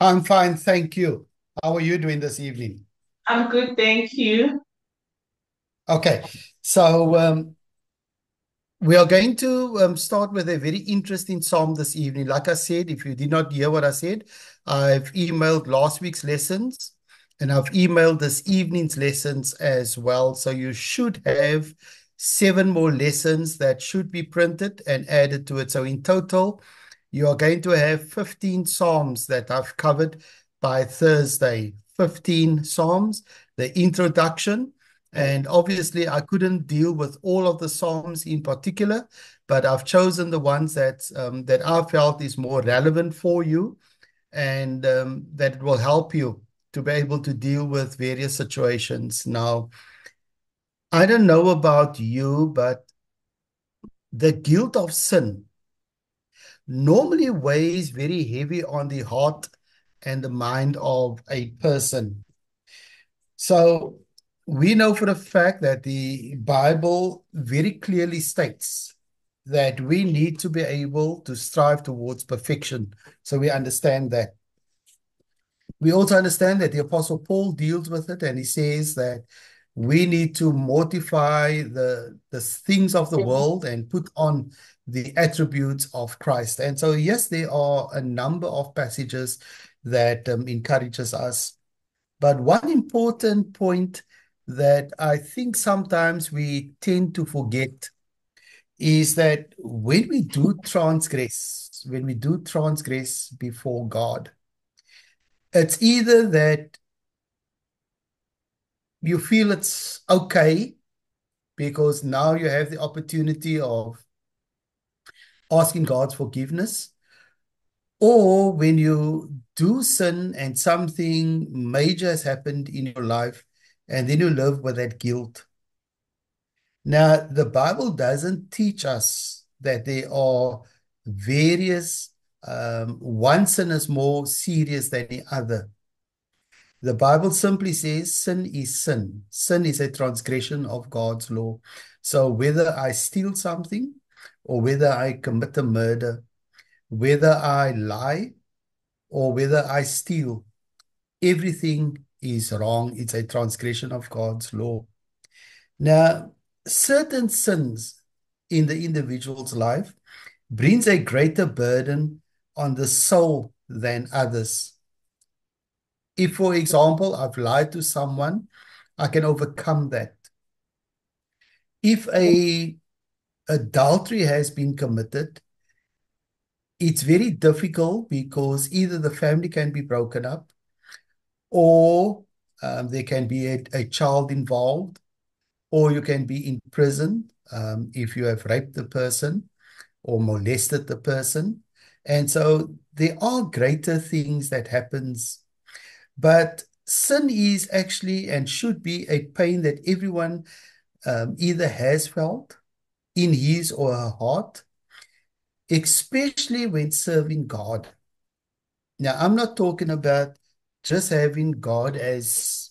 I'm fine, thank you. How are you doing this evening? I'm good, thank you. Okay, so we are going to start with a very interesting psalm this evening. Like I said, if you did not hear what I said, I've emailed last week's lessons and I've emailed this evening's lessons as well. So you should have seven more lessons that should be printed and added to it. So in total, you are going to have 15 psalms that I've covered by Thursday. 15 psalms, the introduction. And obviously, I couldn't deal with all of the psalms in particular, but I've chosen the ones that I felt is more relevant for you and that will help you to be able to deal with various situations. Now, I don't know about you, but the guilt of sin normally weighs very heavy on the heart and the mind of a person. So we know for a fact that the Bible very clearly states that we need to be able to strive towards perfection. So we understand that. We also understand that the Apostle Paul deals with it and he says that we need to mortify the things of the world and put on the attributes of Christ. And so, yes, there are a number of passages that encourages us, but one important point that I think sometimes we tend to forget is that when we do transgress before God, it's either that you feel it's okay because now you have the opportunity of asking God's forgiveness, or when you do sin and something major has happened in your life, and then you live with that guilt. Now, the Bible doesn't teach us that there are various, one sin is more serious than the other. The Bible simply says sin is sin. Sin is a transgression of God's law. So whether I steal something or whether I commit a murder, whether I lie or whether I steal, everything is wrong. It's a transgression of God's law. Now, certain sins in the individual's life brings a greater burden on the soul than others. If, for example, I've lied to someone, I can overcome that. If a adultery has been committed, it's very difficult because either the family can be broken up or there can be a child involved, or you can be in prison if you have raped the person or molested the person. And so there are greater things that happens, but sin is actually and should be a pain that everyone either has felt in his or her heart, especially when serving God. Now, I'm not talking about just having God as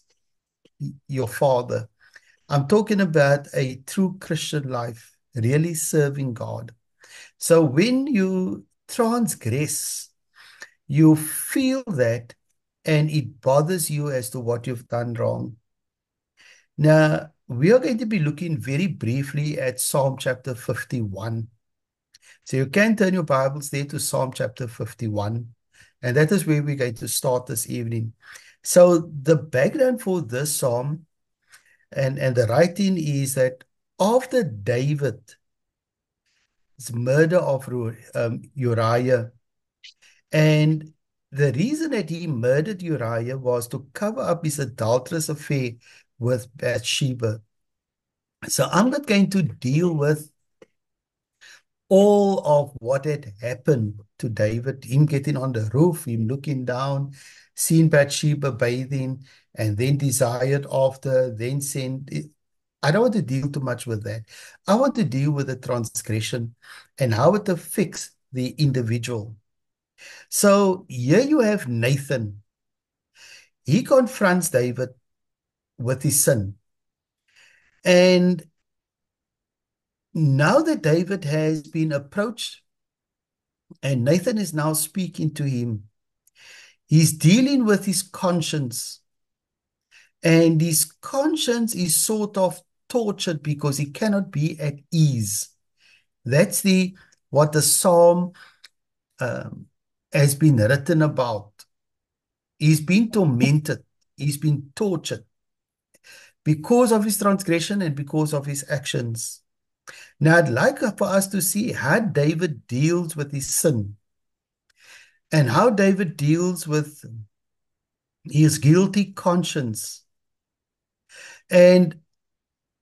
your father. I'm talking about a true Christian life, really serving God. So when you transgress, you feel that and it bothers you as to what you've done wrong. Now, we are going to be looking very briefly at Psalm chapter 51. So you can turn your Bibles there to Psalm chapter 51. And that is where we're going to start this evening. So the background for this psalm and the writing is that after David's murder of Uriah, and the reason that he murdered Uriah was to cover up his adulterous affair with Bathsheba. So I'm not going to deal with all of what had happened to David, him getting on the roof, him looking down, seeing Bathsheba bathing, and then desired after, then sent. I don't want to deal too much with that. I want to deal with the transgression and how it affects the individual. So here you have Nathan. He confronts David with his sin. And now that David has been approached and Nathan is now speaking to him, He's dealing with his conscience, and his conscience is sort of tortured because he cannot be at ease. That's what the psalm um, has been written about. He's been tormented. He's been tortured because of his transgression and because of his actions. Now, I'd like for us to see how David deals with his sin and how David deals with his guilty conscience. And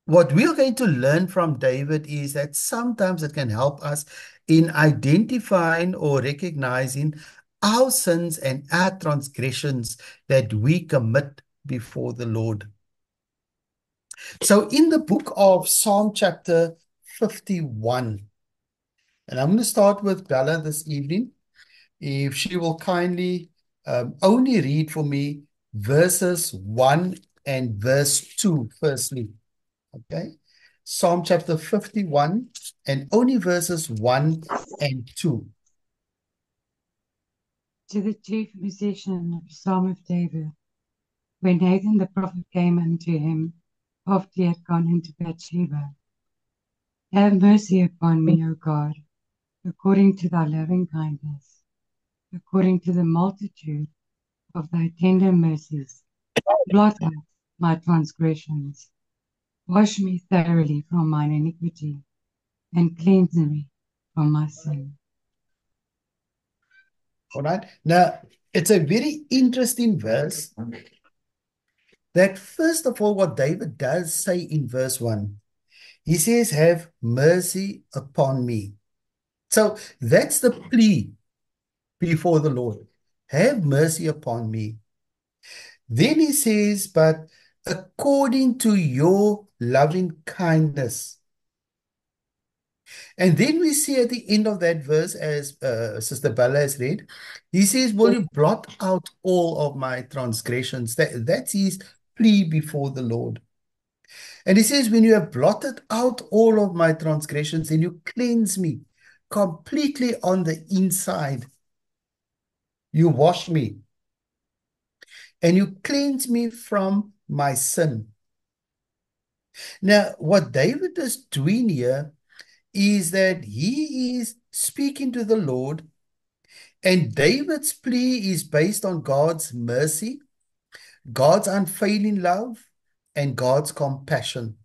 what we're going to learn from David is that sometimes it can help us in identifying or recognizing our sins and our transgressions that we commit before the Lord. So in the book of Psalm chapter 51, and I'm going to start with Bella this evening, if she will kindly only read for me verses 1 and verse 2 firstly. Okay? Psalm chapter 51 and only verses 1 and 2. To the chief musician of Psalm of David, when Nathan the prophet came unto him after he had gone into Bathsheba. Have mercy upon me, O God, according to thy loving kindness, according to the multitude of thy tender mercies. Blot out my transgressions. Wash me thoroughly from mine iniquity, and cleanse me from my sin. All right. Now, it's a very interesting verse that first of all, what David does say in verse 1, he says, have mercy upon me. So that's the plea before the Lord. Have mercy upon me. Then he says, but according to your loving kindness. And then we see at the end of that verse, as Sister Bella has read, he says, will you blot out all of my transgressions? That's his plea before the Lord. And he says, when you have blotted out all of my transgressions, then you cleanse me completely on the inside. You wash me and you cleanse me from my sin. Now, what David is doing here is that he is speaking to the Lord, and David's plea is based on God's mercy, God's unfailing love, and God's compassion.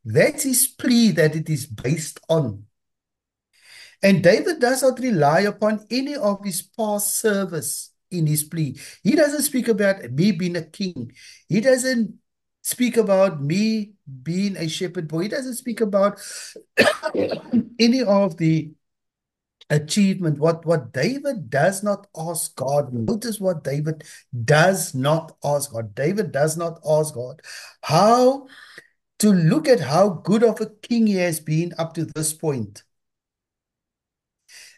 That's his plea that it is based on. And David does not rely upon any of his past service in his plea. He doesn't speak about me being a king. He doesn't speak about me being a shepherd boy. He doesn't speak about any of the achievement. What David does not ask God. Notice what David does not ask God. David does not ask God how to look at how good of a king he has been up to this point.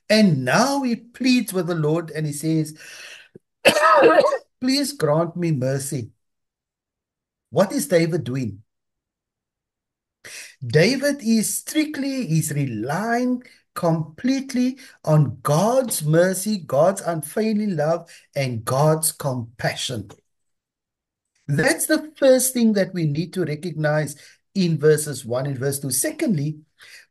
And now he pleads with the Lord and he says, please grant me mercy. What is David doing? David is relying completely on God's mercy, God's unfailing love, and God's compassion. That's the first thing that we need to recognize in verses 1 and verse 2. Secondly,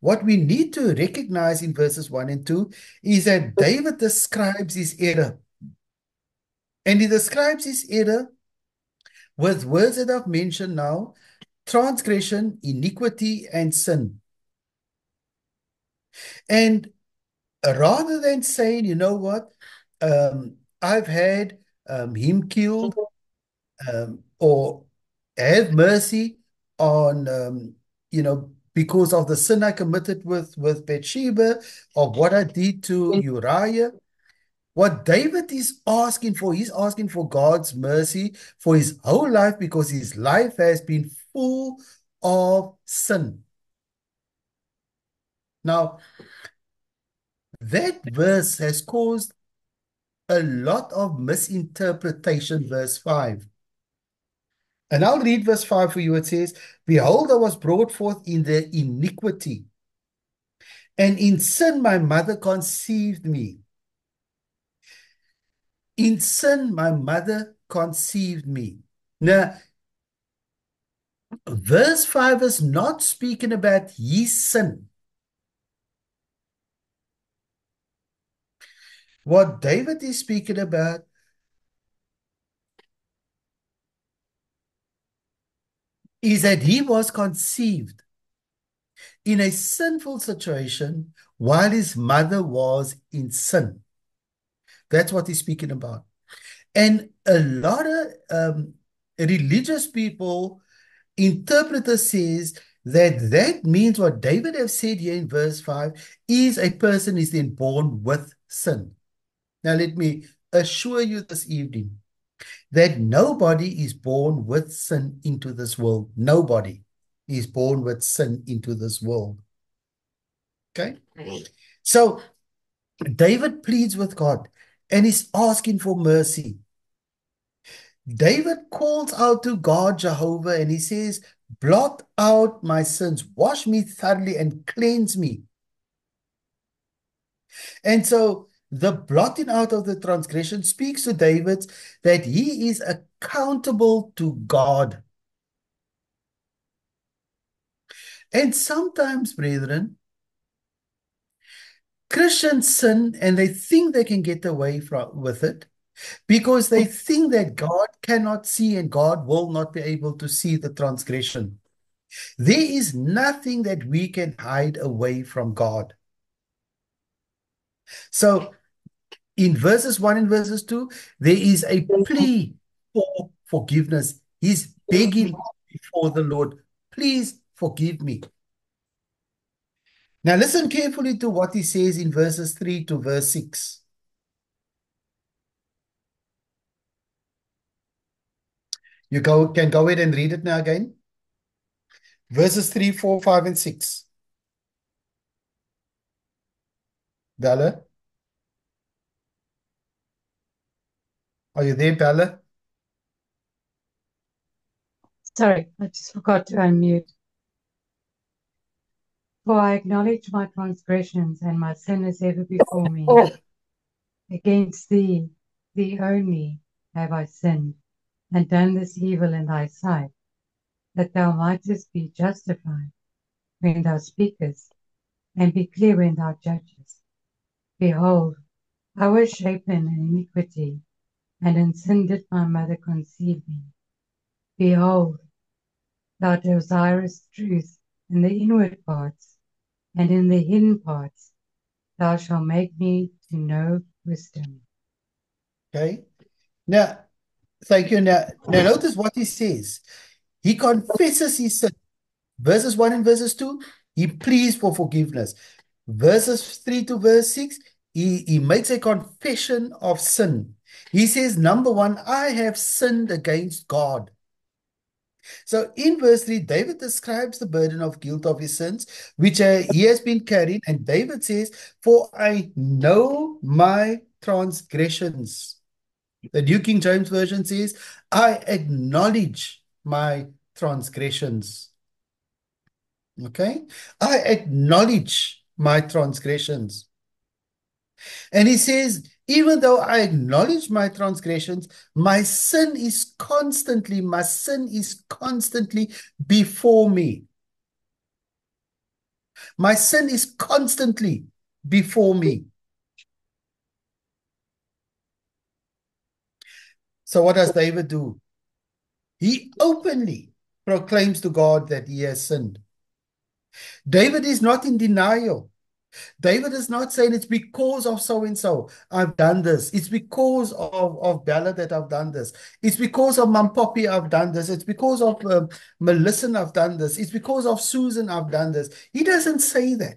what we need to recognize in verses 1 and 2 is that David describes his error. And he describes his error with words that I've mentioned now: transgression, iniquity, and sin. And rather than saying, you know what, I've had him killed, or have mercy on, because of the sin I committed with Bathsheba, of what I did to Uriah. What David is asking for, he's asking for God's mercy for his whole life because his life has been full of sin. Now, that verse has caused a lot of misinterpretation, verse 5. And I'll read verse 5 for you. It says, behold, I was brought forth in the iniquity, and in sin my mother conceived me. In sin, my mother conceived me. Now, verse 5 is not speaking about his sin. What David is speaking about is that he was conceived in a sinful situation while his mother was in sin. That's what he's speaking about. And a lot of religious people, interpreters says that that means what David has said here in verse 5 is a person is then born with sin. Now let me assure you this evening that nobody is born with sin into this world. Nobody is born with sin into this world. Okay? So David pleads with God and is asking for mercy. David calls out to God, Jehovah, and he says, blot out my sins, wash me thoroughly and cleanse me. And so the blotting out of the transgression speaks to David that he is accountable to God. And sometimes, brethren, Christians sin and they think they can get away with it because they think that God cannot see and God will not be able to see the transgression. There is nothing that we can hide away from God. So in verses 1 and verses 2, there is a plea for forgiveness. He's begging before the Lord, please forgive me. Now listen carefully to what he says in verses 3 to verse 6. You can go ahead and read it now again. Verses 3, 4, 5, and 6. Bella? Are you there, Bella? Sorry, I just forgot to unmute. For I acknowledge my transgressions, and my sin is ever before me. Against thee, thee only, have I sinned, and done this evil in thy sight, that thou mightest be justified when thou speakest, and be clear when thou judgest. Behold, I was shapen in iniquity, and in sin did my mother conceive me. Behold, thou desirest truth in the inward parts, and in the hidden parts thou shalt make me to know wisdom. Okay. Now, thank you. Now notice what he says. He confesses his sin. Verses 1 and verses 2, he pleads for forgiveness. Verses 3 to verse 6, he makes a confession of sin. He says, number 1, I have sinned against God. So in verse 3, David describes the burden of guilt of his sins, which he has been carrying. And David says, for I know my transgressions. The New King James Version says, I acknowledge my transgressions. Okay? I acknowledge my transgressions. And he says, even though I acknowledge my transgressions, my sin is constantly before me. My sin is constantly before me. So what does David do? He openly proclaims to God that he has sinned. David is not in denial. David is not saying it's because of so-and-so I've done this. It's because of Bella that I've done this. It's because of Mom Poppy I've done this. It's because of Melissa I've done this. It's because of Susan I've done this. He doesn't say that.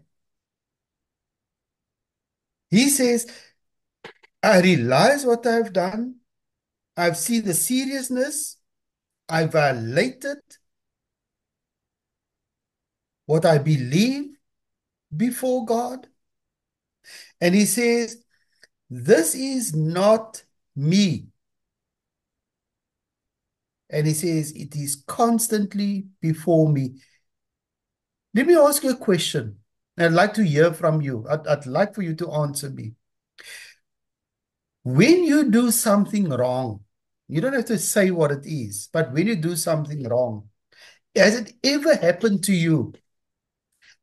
He says, I realize what I've done. I've seen the seriousness. I violated what I believe before God. And he says, this is not me. And he says, it is constantly before me. Let me ask you a question. I'd like to hear from you. I'd like for you to answer me. When you do something wrong, you don't have to say what it is, but when you do something wrong, has it ever happened to you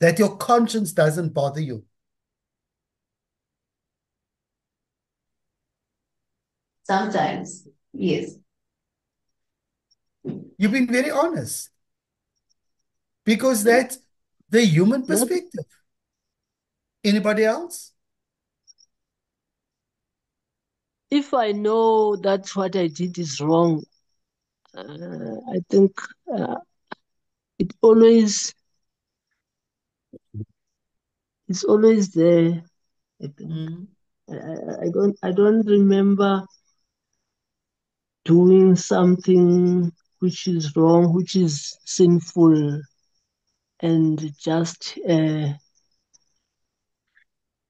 that your conscience doesn't bother you? Sometimes, yes. You've been very honest because that's the human Not perspective. Anybody else? if I know that what I did is wrong, I think it always it's always there. I think Mm. I don't remember doing something which is wrong, which is sinful, and just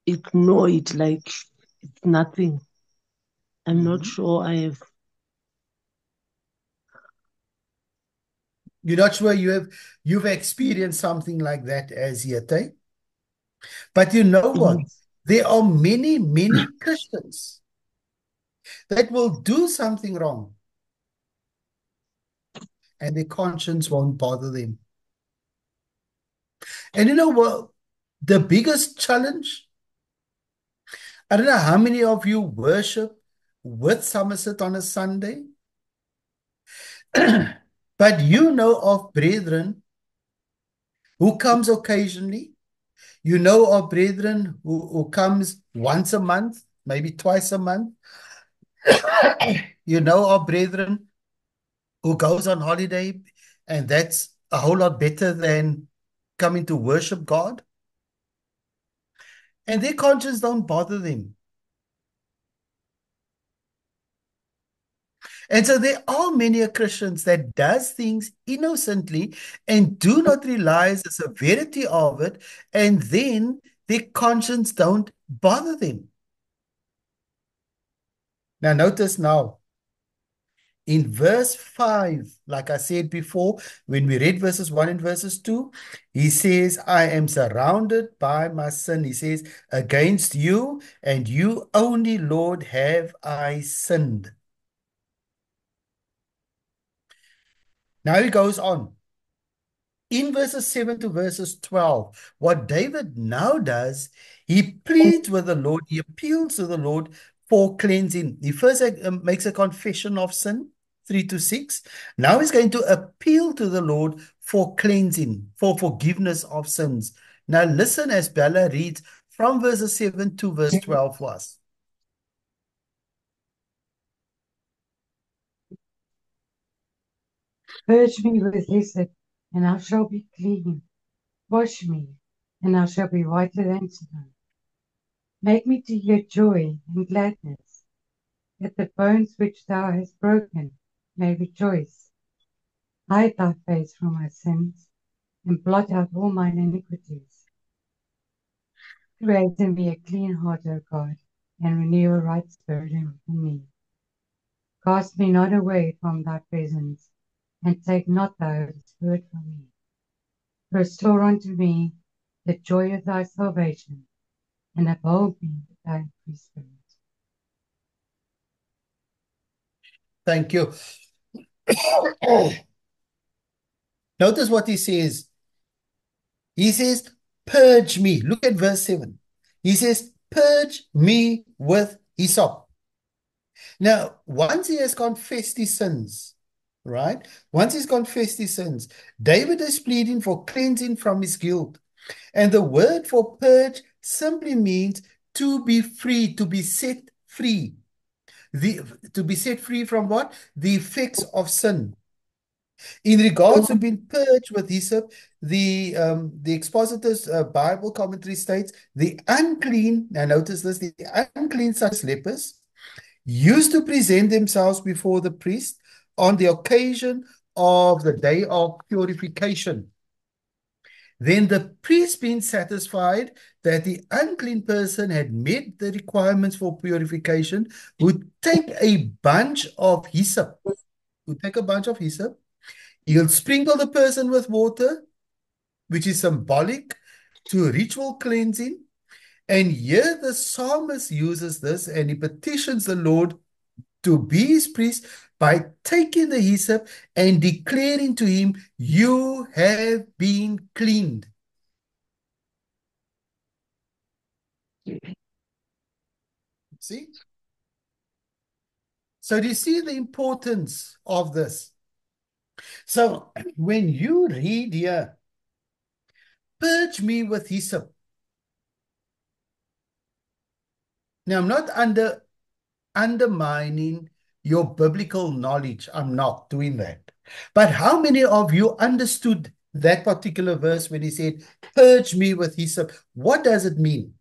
ignore it like it's nothing. I'm not Mhm. sure I have. You're not sure you've experienced something like that as yet, eh? But you know what? Yes. There are many, many Christians that will do something wrong and their conscience won't bother them. And you know what? The biggest challenge, I don't know how many of you worship with Somerset on a Sunday, but you know of brethren who comes occasionally. You know of brethren who comes once a month, maybe twice a month. You know of brethren who goes on holiday, and that's a whole lot better than coming to worship God. And their conscience don't bother them. And so there are many Christians that does things innocently and do not realize the severity of it, and then their conscience don't bother them. Now notice now, in verse 5, like I said before, when we read verses 1 and verses 2, he says, I am surrounded by my sin. He says, against you and you only, Lord, have I sinned. Now he goes on. In verses 7 to verses 12, what David now does, he pleads with the Lord, he appeals to the Lord for cleansing. He first makes a confession of sin, 3 to 6. Now he's going to appeal to the Lord for cleansing, for forgiveness of sins. Now listen as Bella reads from verses 7 to verse 12 for us. Purge me with hyssop, and I shall be clean. Wash me, and I shall be whiter than snow. Make me to hear joy and gladness, that the bones which thou hast broken may rejoice. Hide thy face from my sins, and blot out all mine iniquities. Create in me a clean heart, O God, and renew a right spirit in me. Cast me not away from thy presence, and take not thy Holy Spirit from me. Restore unto me the joy of thy salvation, and uphold me with thy free spirit. Thank you. Notice what he says. He says, purge me. Look at verse 7. He says, purge me with hyssop. Now, once he has confessed his sins, right? Once he's confessed his sins, David is pleading for cleansing from his guilt. And the word for purge simply means to be free, to be set free. To be set free from what? The effects of sin. In regards to being purged with hyssop, the Expositor's Bible commentary states the unclean, now notice this, the unclean such as lepers, used to present themselves before the priest on the occasion of the day of purification. Then the priest, being satisfied that the unclean person had met the requirements for purification, would take a bunch of hyssop. Would take a bunch of hyssop. He'll sprinkle the person with water, which is symbolic to ritual cleansing. And here the psalmist uses this and he petitions the Lord to be his priest by taking the hyssop and declaring to him, you have been cleaned. See? So do you see the importance of this? So when you read here, purge me with hyssop. Now, I'm not undermining your biblical knowledge. I'm not doing that. But how many of you understood that particular verse when he said, purge me with hyssop? What does it mean?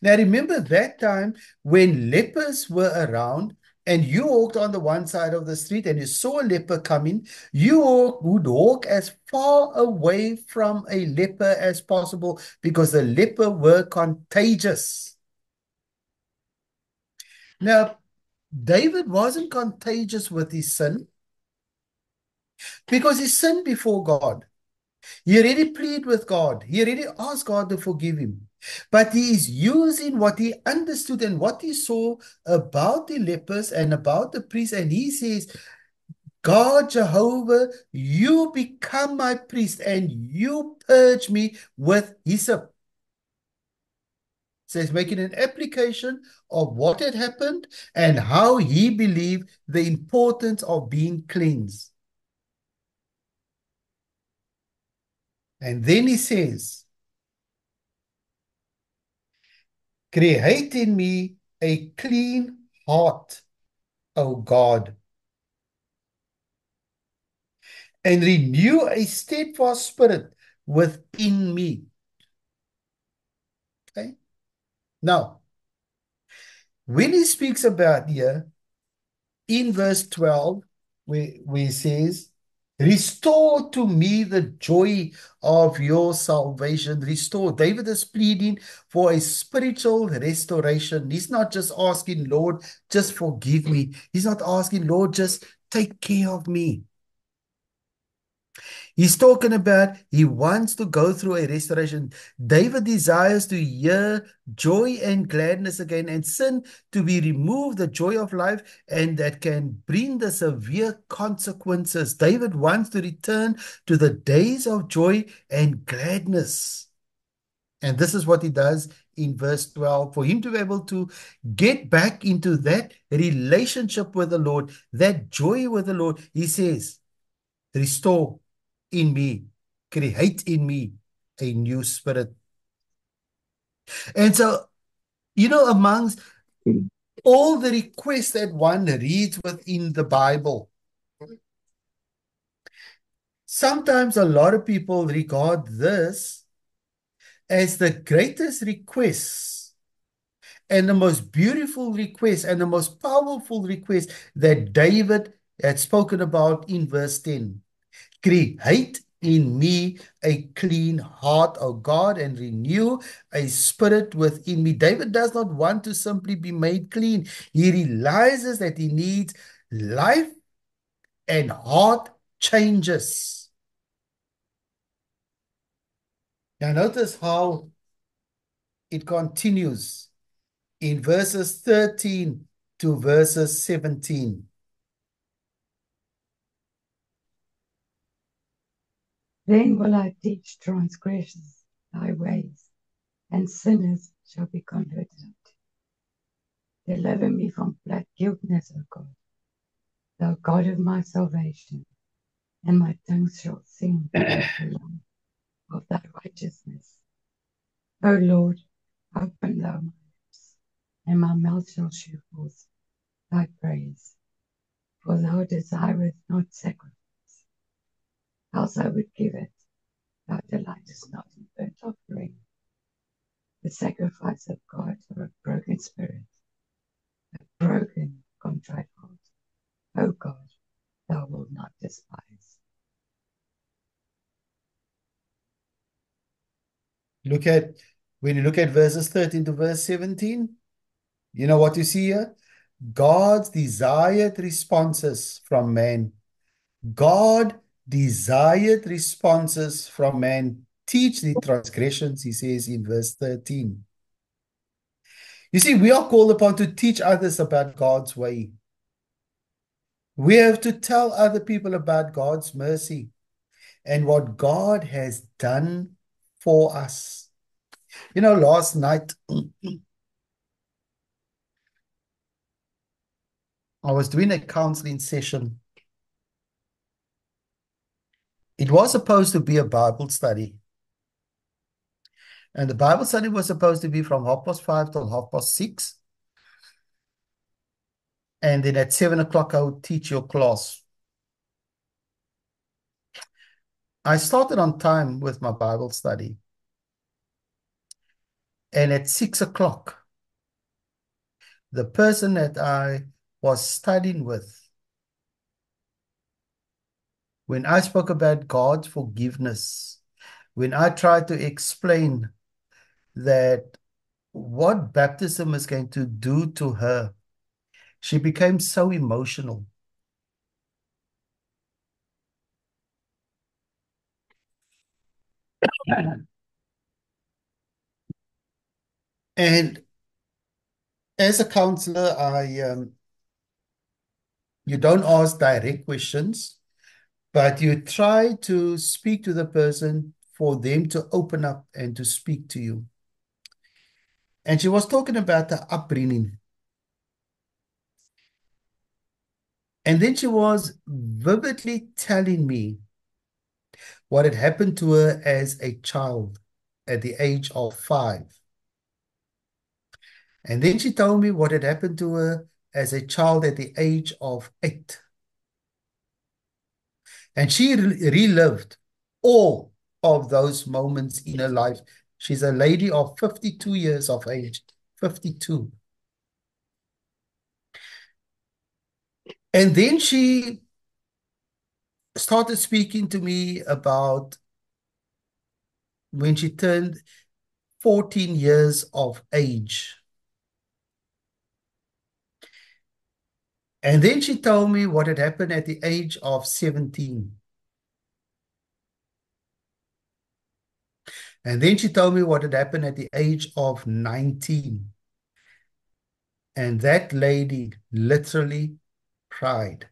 Now, remember that time when lepers were around and you walked on the one side of the street and you saw a leper coming, you would walk as far away from a leper as possible because the leper were contagious. Now, David wasn't contagious with his sin because he sinned before God. He already pleaded with God. He already asked God to forgive him. But he is using what he understood and what he saw about the lepers and about the priests. And he says, God, Jehovah, you become my priest and you purge me with hyssop. So he's making an application of what had happened and how he believed the importance of being cleansed. And then he says, create in me a clean heart, O God, and renew a steadfast spirit within me. Okay? Now, when he speaks about here, in verse 12, where he says, restore to me the joy of your salvation. Restore. David is pleading for a spiritual restoration. He's not just asking, Lord, just forgive me. He's not asking, Lord, just take care of me. He's talking about he wants to go through a restoration. David desires to hear joy and gladness again and sin to be removed, the joy of life, and that can bring the severe consequences. David wants to return to the days of joy and gladness. And this is what he does in verse 12. For him to be able to get back into that relationship with the Lord, that joy with the Lord, he says, restore in me, create in me a new spirit. And so, amongst all the requests that one reads within the Bible, sometimes a lot of people regard this as the greatest request and the most beautiful request and the most powerful request that David had spoken about in verse 10. Create in me a clean heart, O God, and renew a spirit within me. David does not want to simply be made clean. He realizes that he needs life and heart changes. Now notice how it continues in verses 13 to verses 17. Then will I teach transgressors thy ways, and sinners shall be converted. Deliver me from black guiltness, O God, thou God of my salvation, and my tongue shall sing the love of thy righteousness. O Lord, open thou my lips, and my mouth shall shew forth thy praise. For thou desirest not sacrifice, else I would give it. Thou delightest not in burnt offering. The sacrifice of God for a broken spirit, a broken, contrite heart. O God, thou wilt not despise. When you look at verses 13 to verse 17, you know what you see here? God's desired responses from man. God desired responses from man. teach the transgressions, he says in verse 13. You see, we are called upon to teach others about God's way. We have to tell other people about God's mercy and what God has done for us. You know, last night, I was doing a counseling session. It was supposed to be a Bible study. And the Bible study was supposed to be from 5:30 till 6:30. And then at 7 o'clock, I would teach your class. I started on time with my Bible study. And at 6 o'clock, the person that I was studying with, when I spoke about God's forgiveness, when I tried to explain that what baptism is going to do to her, she became so emotional. And as a counselor, you don't ask direct questions, but you try to speak to the person for them to open up and to speak to you. And she was talking about the upbringing. And then she was vividly telling me what had happened to her as a child at the age of 5. And then she told me what had happened to her as a child at the age of 8. And she relived all of those moments in her life. She's a lady of 52 years of age, 52. And then she started speaking to me about when she turned 14 years of age. And then she told me what had happened at the age of 17. And then she told me what had happened at the age of 19. And that lady literally cried.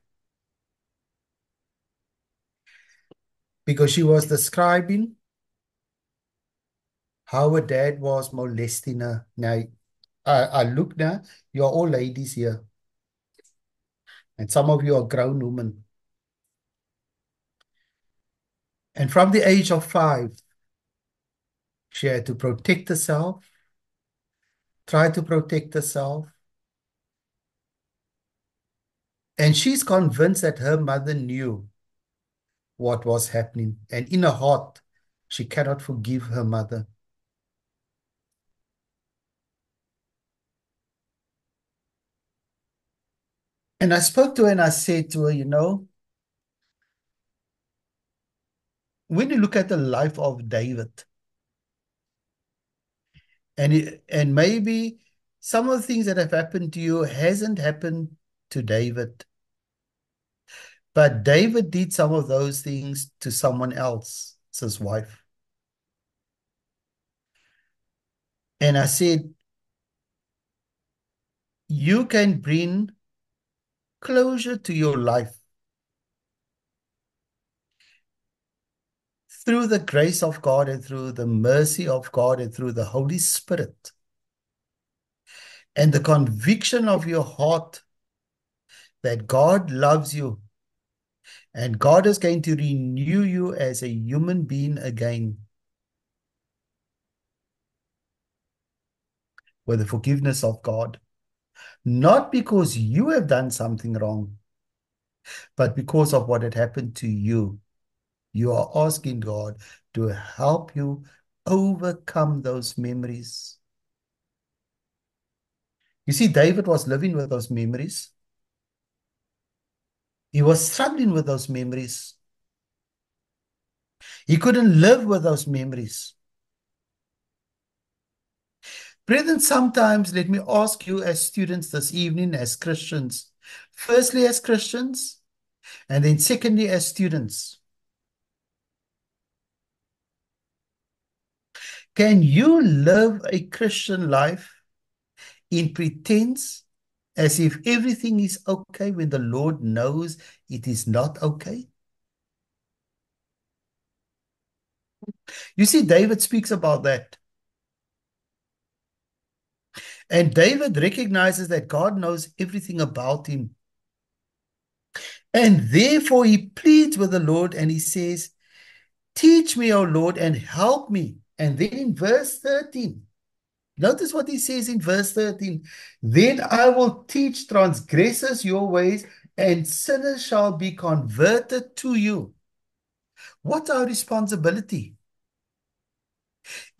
Because she was describing how her dad was molesting her. Now, I look now, you're all ladies here. And some of you are grown women. And from the age of 5, she had to protect herself, try to protect herself. And she's convinced that her mother knew what was happening. And in her heart, she cannot forgive her mother. And I spoke to her and I said to her, you know, when you look at the life of David, and maybe some of the things that have happened to you hasn't happened to David, but David did some of those things to someone else, his wife. And I said, you can bring closure to your life through the grace of God and through the mercy of God and through the Holy Spirit. And the conviction of your heart that God loves you and God is going to renew you as a human being again with the forgiveness of God. Not because you have done something wrong, but because of what had happened to you. You are asking God to help you overcome those memories. You see, David was living with those memories. He was struggling with those memories. He couldn't live with those memories. Brethren, sometimes let me ask you as students this evening, as Christians, firstly as Christians, and then secondly as students. Can you live a Christian life in pretense as if everything is okay when the Lord knows it is not okay? You see, David speaks about that. And David recognizes that God knows everything about him. And therefore he pleads with the Lord and he says, teach me, O Lord, and help me. And then in verse 13, notice what he says in verse 13. Then I will teach transgressors your ways, and sinners shall be converted to you. What's our responsibility?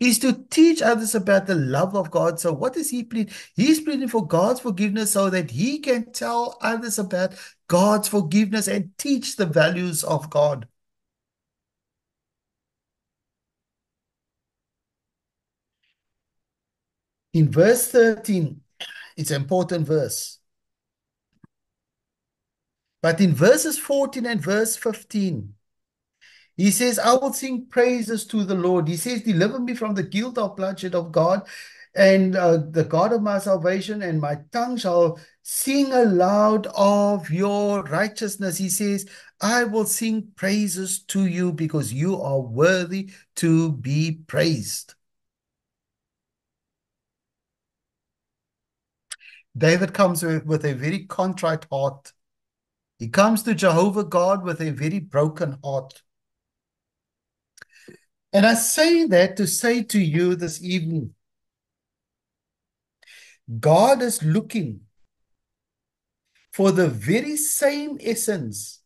Is to teach others about the love of God. So what does he plead? He's pleading for God's forgiveness so that he can tell others about God's forgiveness and teach the values of God. In verse 13, it's an important verse. But in verses 14 and verse 15, he says, I will sing praises to the Lord. He says, deliver me from the guilt of bloodshed of God and the God of my salvation, and my tongue shall sing aloud of your righteousness. He says, I will sing praises to you because you are worthy to be praised. David comes with a very contrite heart. He comes to Jehovah God with a very broken heart. And I say that to say to you this evening, God is looking for the very same essence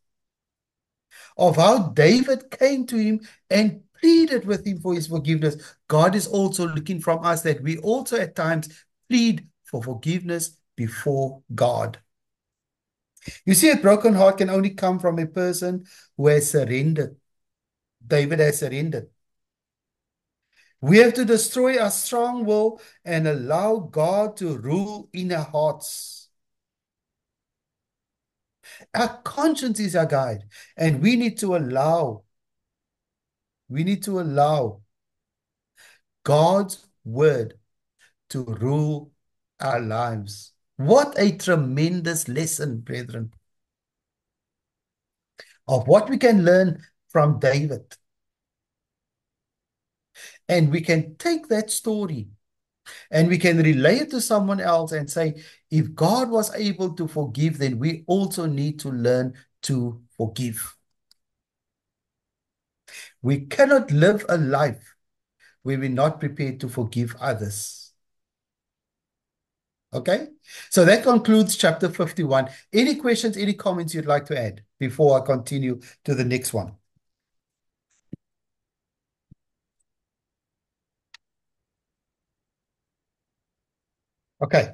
of how David came to him and pleaded with him for his forgiveness. God is also looking from us that we also at times plead for forgiveness before God. You see, a broken heart can only come from a person who has surrendered. David has surrendered. We have to destroy our strong will and allow God to rule in our hearts. Our conscience is our guide, and we need to allow God's word to rule our lives. What a tremendous lesson, brethren, of what we can learn from David. And we can take that story and we can relate it to someone else and say, if God was able to forgive, then we also need to learn to forgive. We cannot live a life where we're not prepared to forgive others. Okay? So that concludes chapter 51. Any questions, any comments you'd like to add before I continue to the next one? Okay.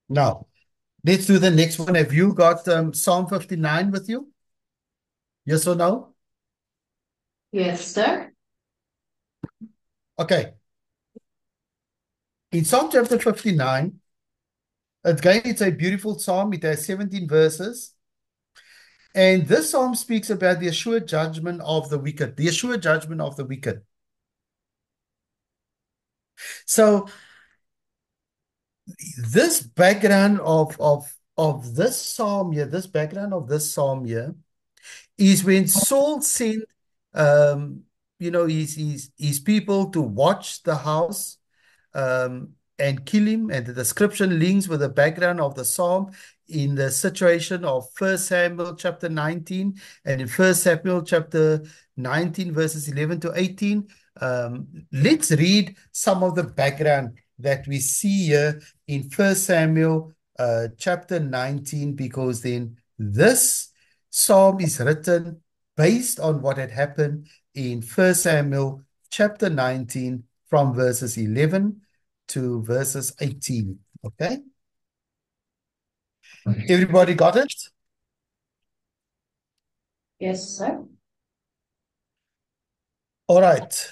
Now, let's do the next one. Have you got Psalm 59 with you? Yes or no? Yes, sir. Okay. In Psalm chapter 59, again, it's a beautiful psalm. It has 17 verses. And this psalm speaks about the assured judgment of the wicked. The assured judgment of the wicked. So this background of this psalm here, is when Saul sent his people to watch the house and kill him. And the description links with the background of the psalm in the situation of 1 Samuel chapter 19 and in 1 Samuel chapter 19 verses 11 to 18. Let's read some of the background that we see here in 1 Samuel chapter 19, because then this psalm is written based on what had happened in 1 Samuel chapter 19 from verses 11 to verses 18. Okay? Everybody got it? Yes, sir. All right.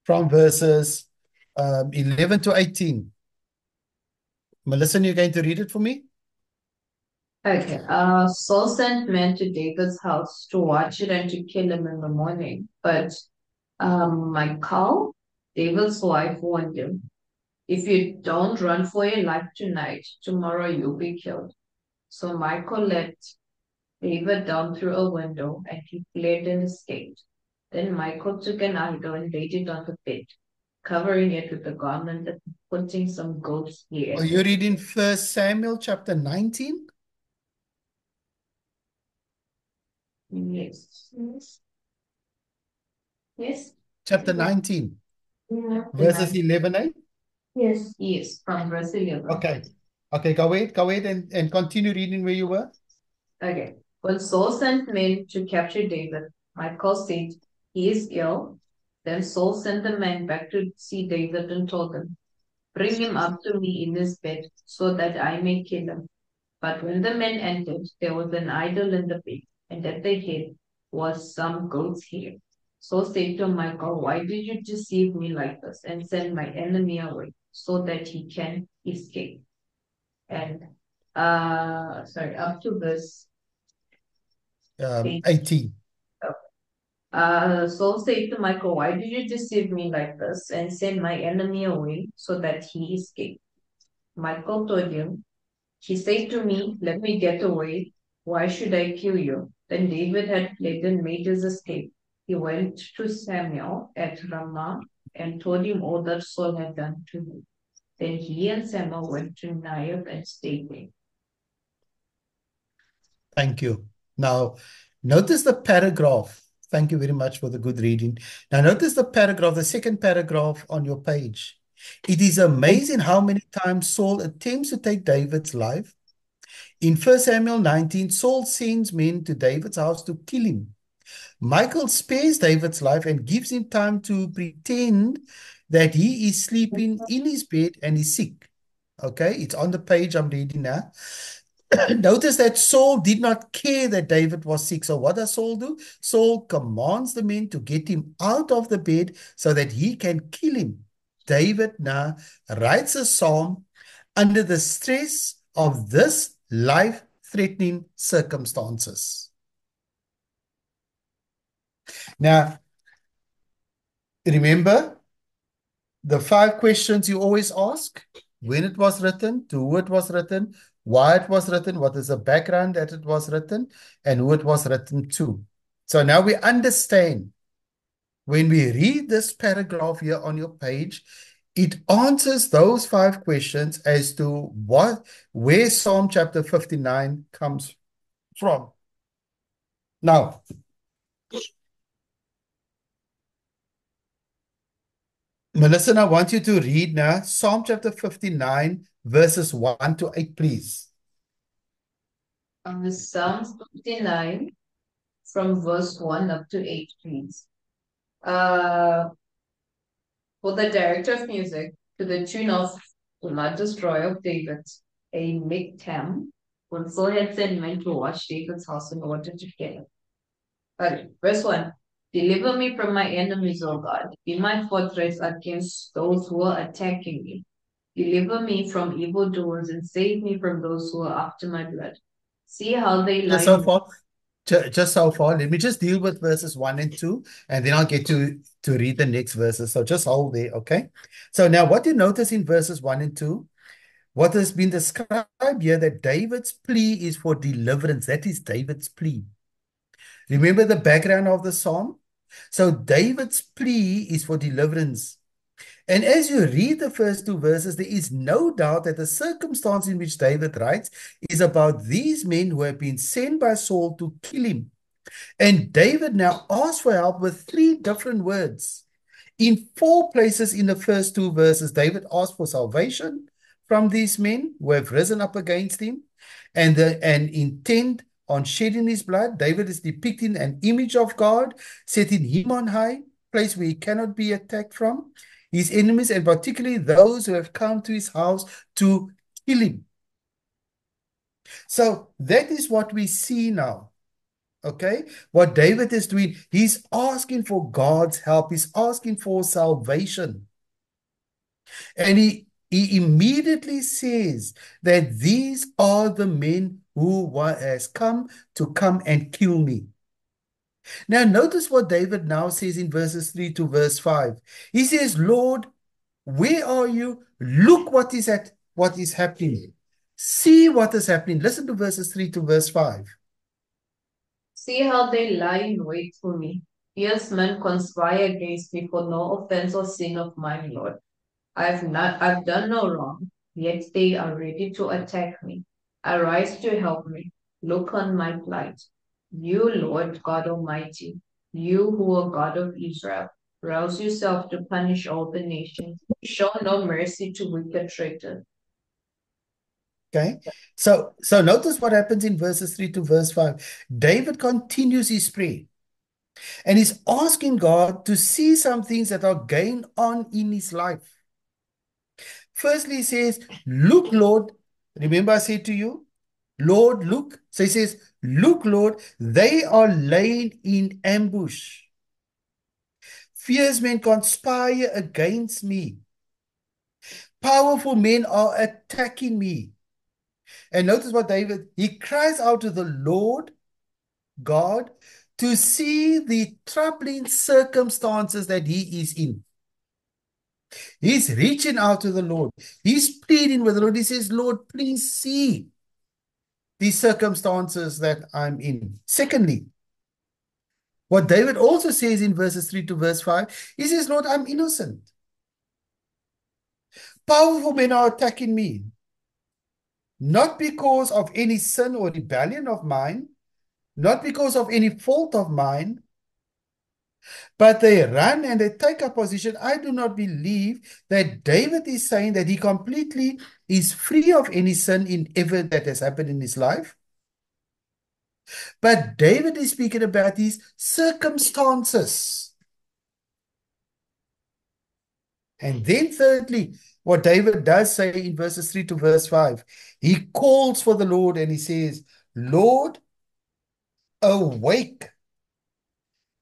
From verses 11 to 18. Melissa, you're going to read it for me? Okay. Saul sent men to David's house to watch it and to kill him in the morning. But Michal, David's wife, warned him, if you don't run for your life tonight, tomorrow you'll be killed. So Michal let David down through a window and he fled and escaped. Then Michal took an idol and laid it on the bed, covering it with a garment and putting some goat's hair. Are you reading 1 Samuel chapter 19? Yes. Yes. Yes. Chapter 19, Yeah. verses 11, Yes. Yes. From verse 11. Okay. Okay, go ahead and continue reading where you were. Okay. When Saul sent men to capture David, Michal said, he is ill. Then Saul sent the men back to see David and told them, bring him up to me in his bed, so that I may kill him. But when the men entered, there was an idol in the bed, and at the head was some goat's hair. So said to Michal, why did you deceive me like this and send my enemy away, so that he can escape? And up to verse 8. 18. Saul said to Michal, why did you deceive me like this and send my enemy away so that he escaped? Michal told him, he said to me, let me get away. Why should I kill you? Then David had fled and made his escape. He went to Samuel at Ramah and told him all that Saul had done to him. Then he and Samuel went to Naioth and stayed there. Thank you. Now, notice the paragraph. Thank you very much for the good reading. Now, notice the paragraph, the second paragraph on your page. It is amazing how many times Saul attempts to take David's life. In 1 Samuel 19, Saul sends men to David's house to kill him. Michal spares David's life and gives him time to pretend that he is sleeping in his bed and is sick. Okay, it's on the page I'm reading now. Notice that Saul did not care that David was sick. So what does Saul do? Saul commands the men to get him out of the bed so that he can kill him. David now writes a psalm under the stress of this life-threatening circumstances. Now, remember the 5 questions you always ask: when it was written, to who it was written, why it was written, what is the background that it was written, and who it was written to. So now we understand when we read this paragraph here on your page, it answers those 5 questions as to where Psalm chapter 59 comes from. Now, Melissa, I want you to read now Psalm chapter 59, verses 1 to 8, please. Psalm 59 from verse 1 up to 8, please. For the director of music, to the tune of Do Not Destroy of David, a miktam, when Saul had sent men to watch David's house in order to kill him. Okay, verse 1. Deliver me from my enemies, O God. Be my fortress against those who are attacking me. Deliver me from evildoers and save me from those who are after my blood. See how they lie. Just so far, let me just deal with verses 1 and 2, and then I'll get to read the next verses. So just hold there, okay? So now what you notice in verses 1 and 2, what has been described here, that David's plea is for deliverance. That is David's plea. Remember the background of the psalm? So David's plea is for deliverance. And as you read the first 2 verses, there is no doubt that the circumstance in which David writes is about these men who have been sent by Saul to kill him. And David now asks for help with 3 different words. In 4 places in the first 2 verses, David asks for salvation from these men who have risen up against him and intent on shedding his blood. David is depicting an image of God, setting him on high, place where he cannot be attacked from his enemies, and particularly those who have come to his house to kill him. So that is what we see now. Okay, what David is doing, he's asking for God's help. He's asking for salvation. And he immediately says that these are the men has come and kill me. Now, notice what David now says in verses 3 to verse 5. He says, Lord, where are you? Look what is happening. See what is happening. Listen to verses 3 to verse 5. See how they lie in wait for me. Fierce men conspire against me for no offense or sin of mine, Lord. I've done no wrong, yet they are ready to attack me. Arise to help me. Look on my plight. You, Lord God Almighty, you who are God of Israel, rouse yourself to punish all the nations. Show no mercy to wicked traitors. Okay. So notice what happens in verses 3 to verse 5. David continues his prayer and he's asking God to see some things that are going on in his life. Firstly, he says, look, Lord. Remember I said to you, Lord, look. So he says, look, Lord, they are laid in ambush. Fierce men conspire against me. Powerful men are attacking me. And notice what he cries out to the Lord God to see the troubling circumstances that he is in. He's reaching out to the Lord. He's pleading with the Lord. He says, Lord, please see these circumstances that I'm in. Secondly, what David also says in verses 3 to verse 5, he says, Lord, I'm innocent. Powerful men are attacking me, not because of any sin or rebellion of mine, not because of any fault of mine, but they run and they take a position. I do not believe that David is saying that he completely is free of any sin in ever that has happened in his life. But David is speaking about these circumstances. And then thirdly, what David does say in verses 3 to verse 5, he calls for the Lord and he says, Lord, awake.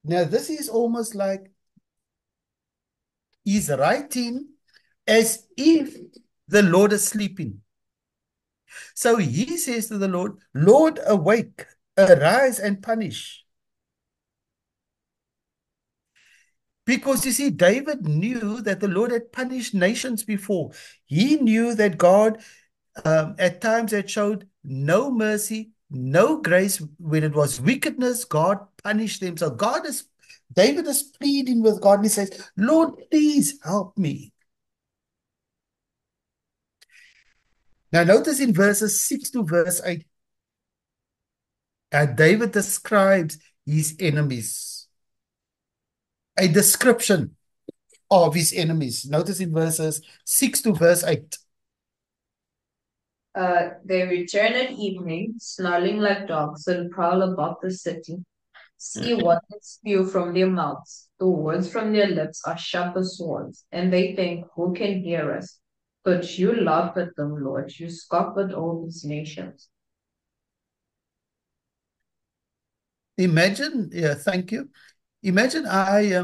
Now, this is almost like he's writing as if the Lord is sleeping. So he says to the Lord, Lord, awake, arise and punish. Because you see, David knew that the Lord had punished nations before. He knew that God at times had showed no mercy, no grace. When it was wickedness, God punished them. So David is pleading with God and he says, Lord, please help me. Now notice in verses 6 to verse 8, David describes his enemies. A description of his enemies. Notice in verses 6 to verse 8. They return at evening, snarling like dogs, and prowl about the city. See what they spew from their mouths. The words from their lips are sharp as swords, and they think, who can hear us? But you laugh at them, Lord. You scoff at all these nations. Imagine, thank you. Imagine I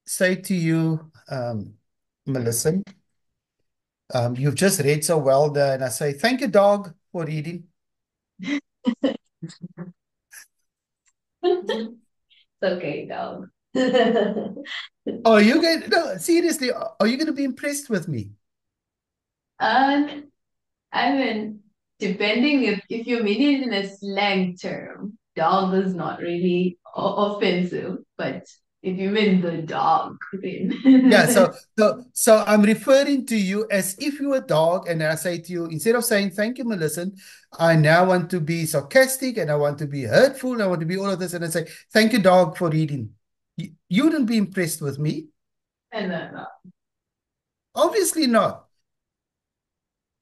say to you, Melissa, you've just read so well there, and I say, thank you, dog, for reading. It's okay, dog. No, seriously, are you going to be impressed with me? I mean, depending if you mean it in a slang term, dog is not really offensive, but if you mean the dog, then Yeah, so I'm referring to you as if you were a dog, and I say to you, instead of saying thank you, Melissa, I now want to be sarcastic and I want to be hurtful and I want to be all of this, and I say thank you, dog, for reading. You wouldn't be impressed with me. and Obviously not.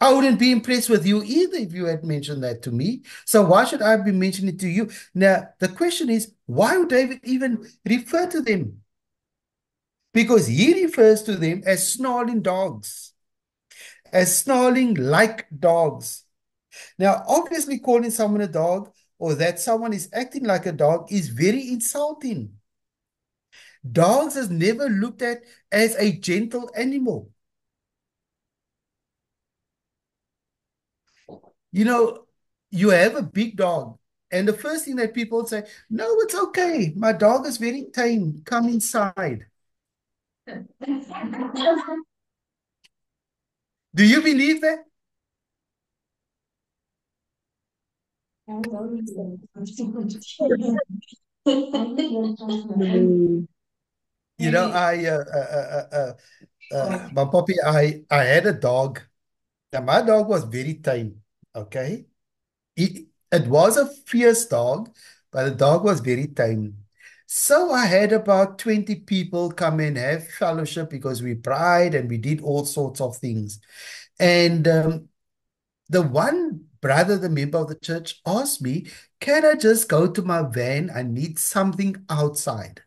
I wouldn't be impressed with you either if you had mentioned that to me. So why should I be mentioning it to you? Now, the question is, why would David even refer to them? Because he refers to them as snarling dogs, as snarling like dogs. Now, obviously, calling someone a dog or that someone is acting like a dog is very insulting. Dogs is never looked at as a gentle animal. You know, you have a big dog, and the first thing that people say, no, it's okay. My dog is very tame. Come inside. Do you believe that? Mm. You know, my puppy, I had a dog. Now, my dog was very tame. Okay. It was a fierce dog, but the dog was very tame. So I had about 20 people come and have fellowship because we prayed and we did all sorts of things. And the one brother, the member of the church, asked me, can I just go to my van? I need something outside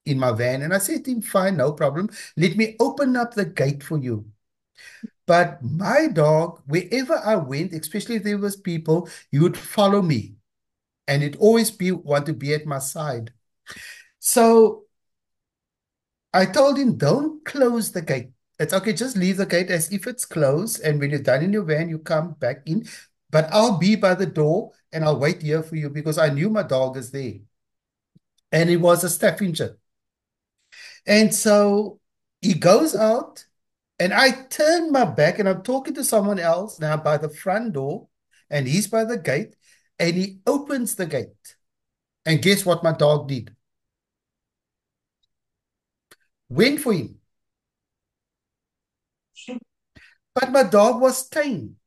in my van. And I said to him, fine, no problem. Let me open up the gate for you. But my dog, wherever I went, especially if there was people, he would follow me and it always want to be at my side. So I told him, don't close the gate. It's okay, just leave the gate as if it's closed. And when you're done in your van, you come back in. But I'll be by the door and I'll wait here for you because I knew my dog is there. And it was a Staffordshire. And so he goes out and I turn my back and I'm talking to someone else now by the front door and he's by the gate and he opens the gate. And guess what my dog did? Went for him. But my dog was tame.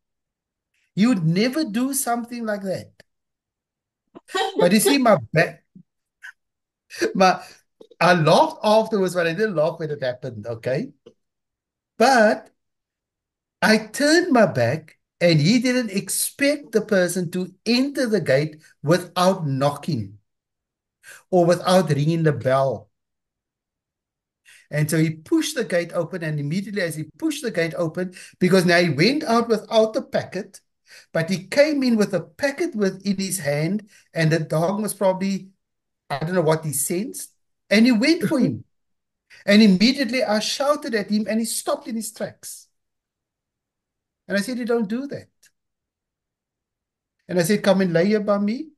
You would never do something like that. But you see, my I laughed afterwards, but I didn't laugh when it happened, okay? But I turned my back and he didn't expect the person to enter the gate without knocking or without ringing the bell. And so he pushed the gate open, and immediately as he pushed the gate open, because now he went out without the packet, but he came in with a packet in his hand, and the dog was probably, I don't know what he sensed, and he went for him. And immediately I shouted at him, and he stopped in his tracks. And I said, you don't do that. And I said, come and lay here by me,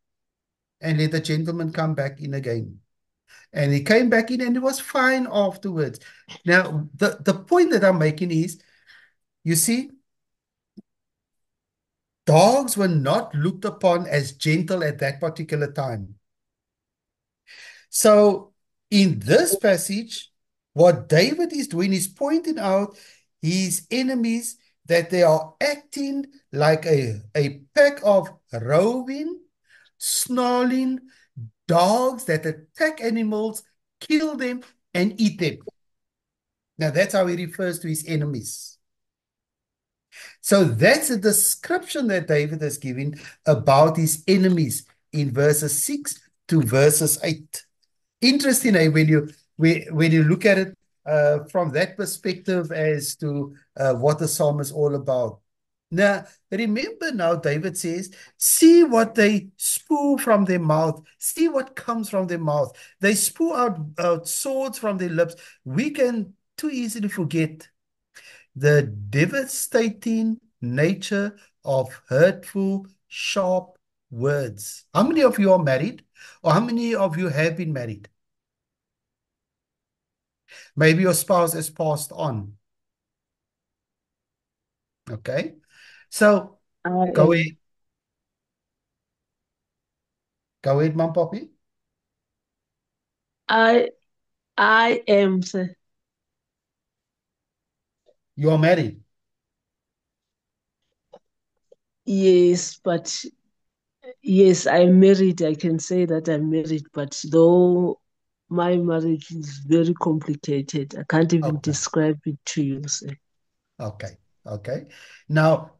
and let the gentleman come back in again. And he came back in, and it was fine afterwards. Now, the point that I'm making is, you see, dogs were not looked upon as gentle at that particular time. So in this passage, what David is doing is pointing out his enemies that they are acting like a pack of roving, snarling dogs that attack animals, kill them, and eat them. Now that's how he refers to his enemies. So that's a description that David has given about his enemies in verses 6 to verses 8. Interesting, when you look at it from that perspective as to what the psalm is all about. Now, remember now, David says, see what they spew from their mouth. See what comes from their mouth. They spew out swords from their lips. We can too easily forget the devastating nature of hurtful, sharp words. How many of you are married? Or how many of you have been married? Maybe your spouse has passed on. Okay. So I go am. ahead. Go ahead, Mom Poppy. I I am, sir. You are married. Yes, but yes, I'm married. I can say that I'm married, but though my marriage is very complicated, I can't even Okay. describe it to you, sir. Okay. Okay. Now,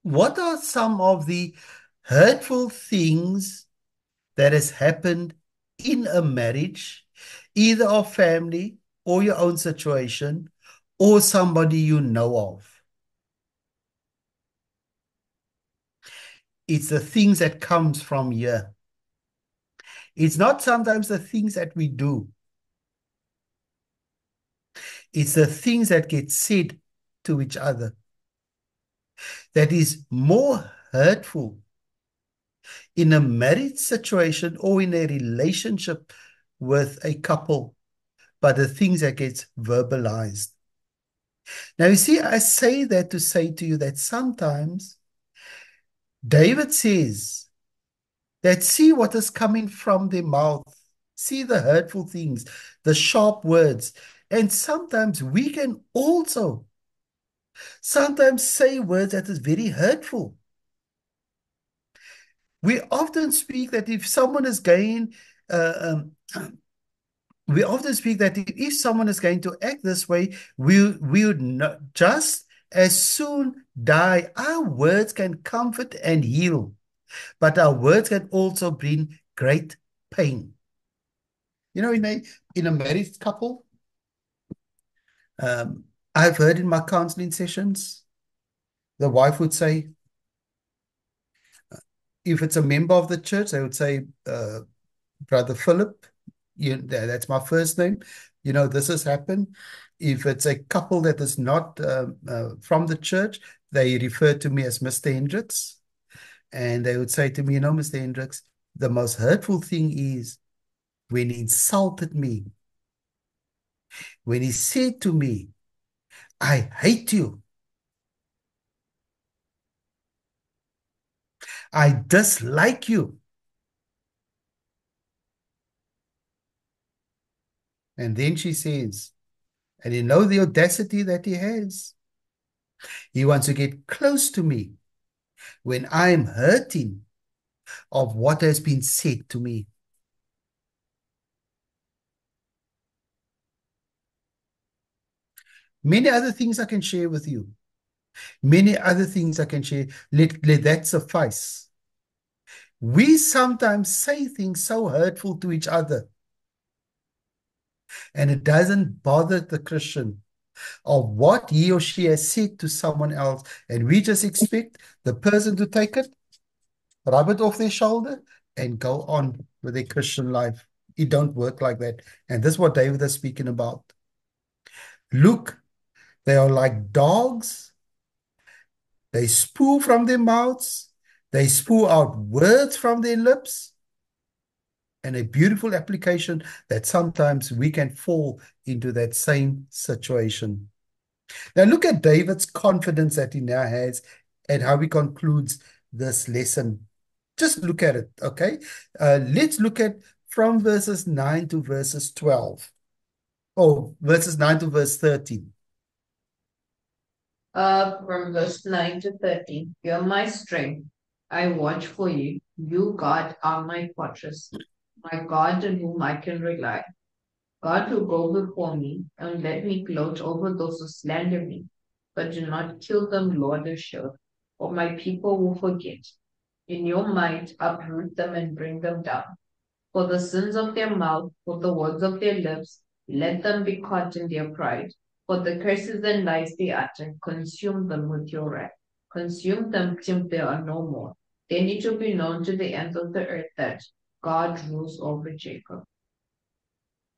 what are some of the hurtful things that has happened in a marriage, either of family or your own situation, or somebody you know of? It's the things that comes from here. It's not sometimes the things that we do. It's the things that get said to each other. that is more hurtful in a marriage situation or in a relationship with a couple, but the things that gets verbalized. Now, you see, I say that to say to you that sometimes David says that see what is coming from their mouth, see the hurtful things, the sharp words. And sometimes we can also sometimes say words that is very hurtful. We often speak that if someone is going, uh, we often speak that if someone is going to act this way, we would not just as soon die. Our words can comfort and heal, but our words can also bring great pain. You know, in a married couple, um, I've heard in my counseling sessions, the wife would say, if it's a member of the church, they would say, Brother Philip, that's my first name. You know, this has happened. If it's a couple that is not from the church, they refer to me as Mr. Hendricks. And they would say to me, you know, Mr. Hendricks, the most hurtful thing is when he insulted me, when he said to me, I hate you. I dislike you. And then she says, and you know the audacity that he has. He wants to get close to me when I'm hurting of what has been said to me. Many other things I can share with you. Many other things I can share. Let that suffice. We sometimes say things so hurtful to each other, and it doesn't bother the Christian of what he or she has said to someone else, and we just expect the person to take it, rub it off their shoulder, and go on with their Christian life. It don't work like that. And this is what David is speaking about. Look, they are like dogs. They spew from their mouths. They spew out words from their lips. And a beautiful application that sometimes we can fall into that same situation. Now look at David's confidence that he now has and how he concludes this lesson. Just look at it, okay? Let's look at from verses 9 to verses 12. Oh, verses 9 to verse 13. From verse 9 to 13. You're my strength. I watch for you. You, God, are my fortress, my God in whom I can rely. God will go before me and let me gloat over those who slander me, but do not kill them, Lord assured, or my people will forget. In your might, uproot them and bring them down. For the sins of their mouth, for the words of their lips, let them be caught in their pride. For the curses and lies they utter, consume them with your wrath. Consume them till there are no more. Then it will be known to the ends of the earth that God rules over Jacob.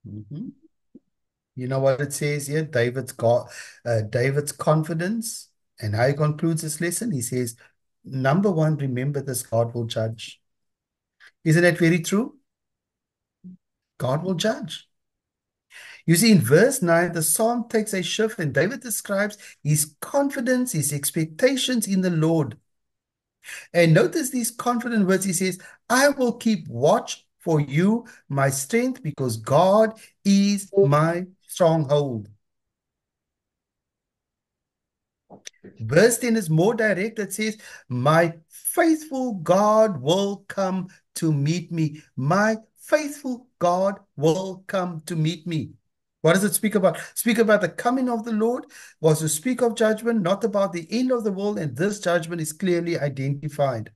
Mhm. You know what it says here? David's confidence, and how he concludes this lesson. He says, number one, remember this, God will judge. Isn't that very true? God will judge. You see, in verse 9, the psalm takes a shift, and David describes his confidence, his expectations in the Lord. And notice these confident words. He says, I will keep watch for you, my strength, because God is my stronghold. Verse 10 is more direct. It says, my faithful God will come to meet me. My faithful God will come to meet me. What does it speak about? Speak about the coming of the Lord, was to speak of judgment, not about the end of the world, and this judgment is clearly identified.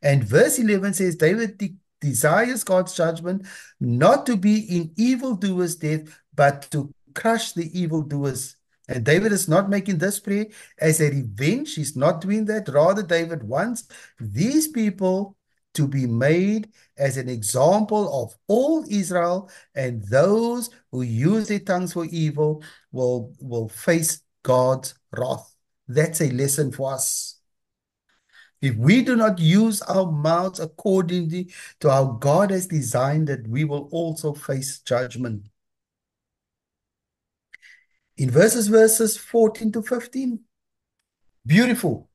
And verse 11 says, David desires God's judgment not to be in evildoers' death, but to crush the evildoers. And David is not making this prayer as a revenge. He's not doing that. Rather, David wants these people to be made as an example of all Israel, and those who use their tongues for evil will face God's wrath. That's a lesson for us. If we do not use our mouths accordingly to how God has designed it, we will also face judgment. In verses 14 to 15, beautiful.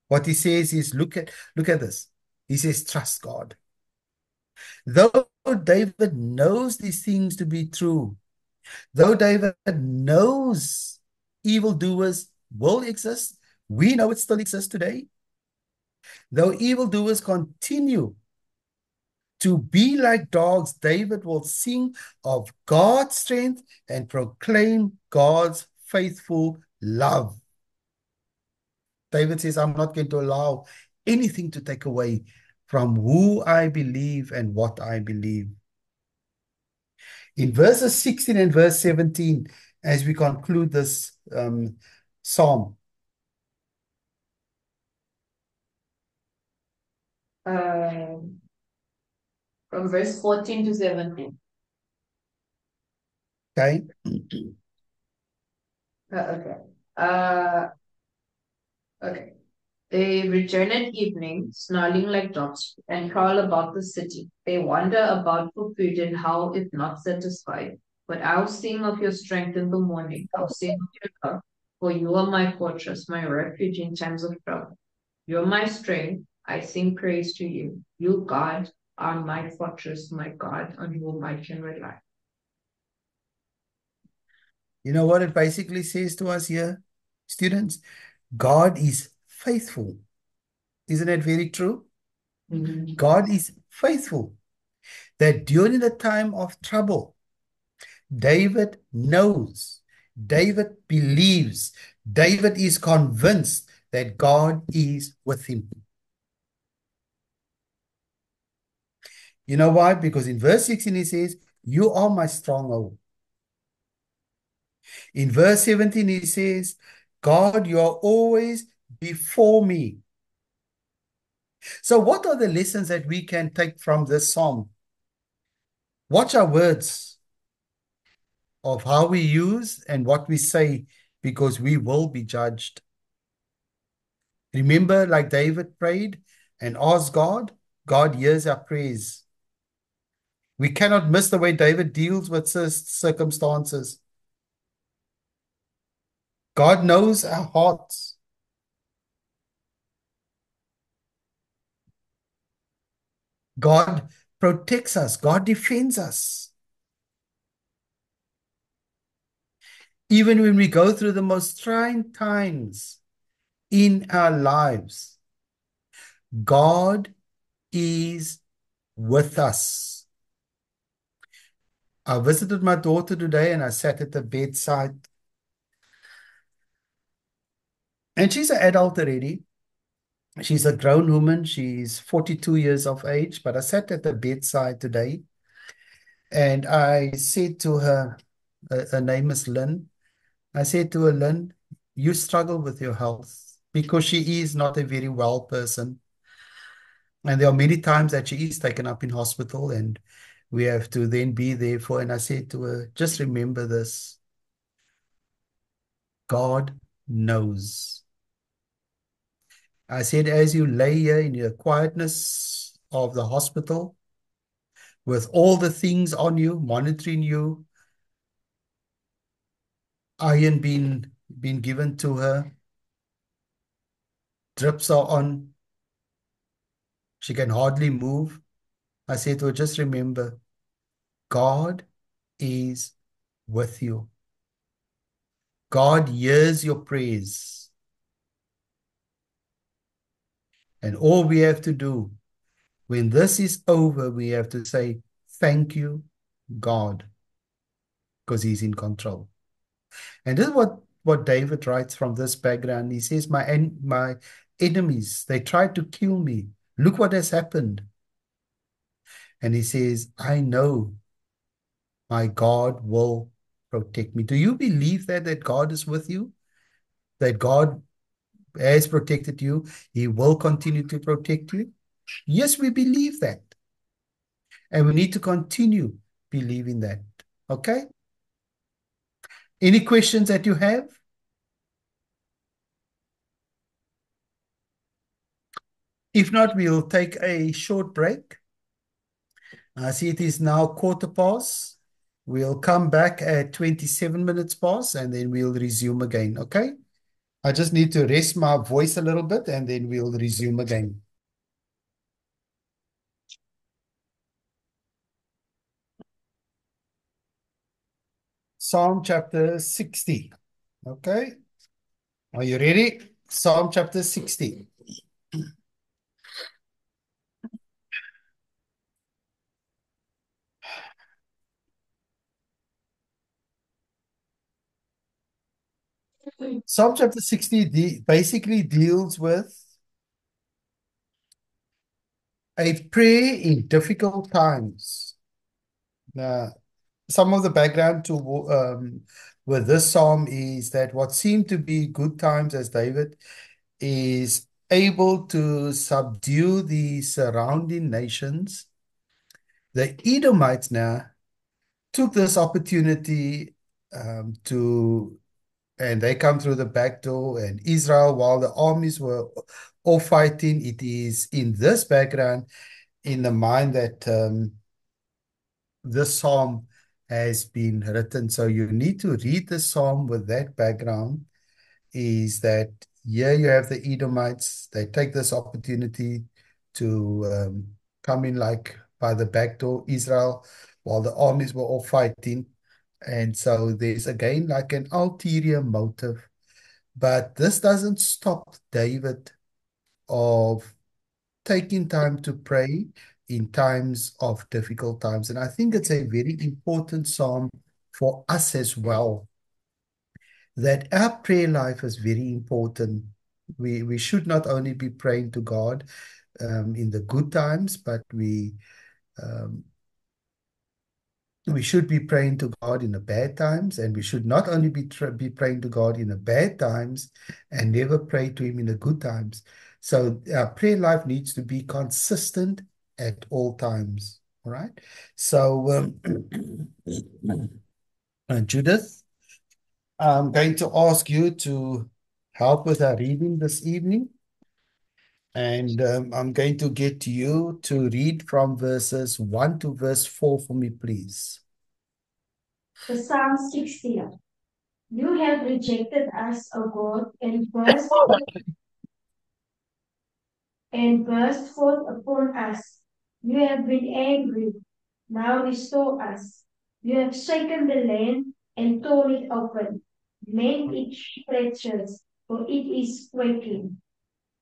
What he says is, look at this. He says, trust God. Though David knows these things to be true, though David knows evildoers will exist, we know it still exists today. Though evildoers continue to be like dogs, David will sing of God's strength and proclaim God's faithful love. David says, I'm not going to allow anything to take away from who I believe and what I believe. In verses 16 and verse 17, as we conclude this psalm, From verse 14 to 17. okay? Okay. Okay. They return at evening, snarling like dogs, and prowl about the city. They wander about for food and howl if not satisfied. But I'll sing of your strength in the morning. I'll sing of your love, for you are my fortress, my refuge in times of trouble. You're my strength. I sing praise to you. You, God, are my fortress, my God, on whom I can rely. You know what it basically says to us here, students? God is faithful. Isn't that very true? Mm-hmm. God is faithful. That during the time of trouble, David knows, David believes, David is convinced that God is with him. You know why? Because in verse 16 he says, you are my stronghold. In verse 17 he says, God, you are always before me. So what are the lessons that we can take from this psalm? Watch our words of how we use and what we say, because we will be judged. Remember, like David prayed and asked God, God hears our prayers. We cannot miss the way David deals with circumstances. God knows our hearts. God protects us. God defends us. Even when we go through the most trying times in our lives, God is with us. I visited my daughter today and I sat at the bedside. And she's an adult already. She's a grown woman. She's 42 years of age. But I sat at the bedside today and I said to her, her name is Lynn. I said to her, Lynn, you struggle with your health because she is not a very well person. And there are many times that she is taken up in hospital and we have to then be there for her. And I said to her, just remember this. God knows. I said, as you lay here in your quietness of the hospital, with all the things on you, monitoring you, iron being given to her, drips are on, she can hardly move. I said to her, just remember, God is with you. God hears your prayers. And all we have to do, when this is over, we have to say, thank you, God, because he's in control. And this is what David writes from this background. He says, my enemies, they tried to kill me. Look what has happened. And he says, I know my God will protect me. Do you believe that God is with you? That God has protected you? He will continue to protect you? Yes, we believe that. And we need to continue believing that. Okay? Any questions that you have? If not, we'll take a short break. I see it is now quarter past. We'll come back at 27 minutes past and then we'll resume again. Okay? I just need to rest my voice a little bit and then we'll resume again. Psalm chapter 60. Okay? Are you ready? Psalm chapter 60. Psalm chapter 60 basically deals with a prayer in difficult times. Now, some of the background to with this psalm is that what seemed to be good times as David is able to subdue the surrounding nations. The Edomites now took this opportunity and they come through the back door, and Israel, while the armies were all fighting, it is in this background, in the mind that this psalm has been written. So you need to read the psalm with that background, is that here you have the Edomites. They take this opportunity to come in like by the back door, Israel, while the armies were all fighting. And so there's again like an ulterior motive. But this doesn't stop David of taking time to pray in times of difficult times. And I think it's a very important psalm for us as well, that our prayer life is very important. We should not only be praying to God in the good times, but um, we should be praying to God in the bad times, and we should not only be praying to God in the bad times and never pray to Him in the good times. So our prayer life needs to be consistent at all times. All right. So Judith, I'm going to ask you to help with our reading this evening. And I'm going to get you to read from verses 1 to verse 4 for me, please. The Psalm 60. You have rejected us, O God, and burst forth upon us. You have been angry. Now restore us. You have shaken the land and torn it open. Mend its stretches, for it is quaking.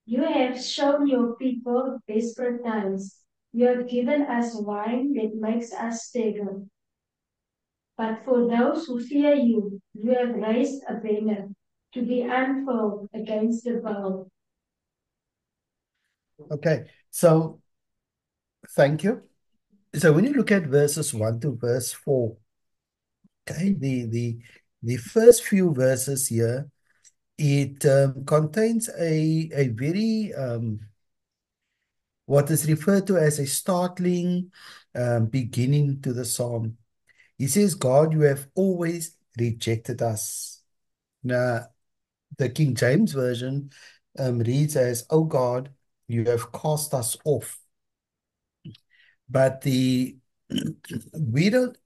You have shown your people desperate times. You have given us wine that makes us stagger. But for those who fear you, you have raised a banner to be unfurled against the bow. Okay, so thank you. So when you look at verses 1 to verse 4, okay, the first few verses here, it contains a very what is referred to as a startling beginning to the psalm. He says, God, you have always rejected us. Now, the King James Version reads as, oh God, you have cast us off. But we don't,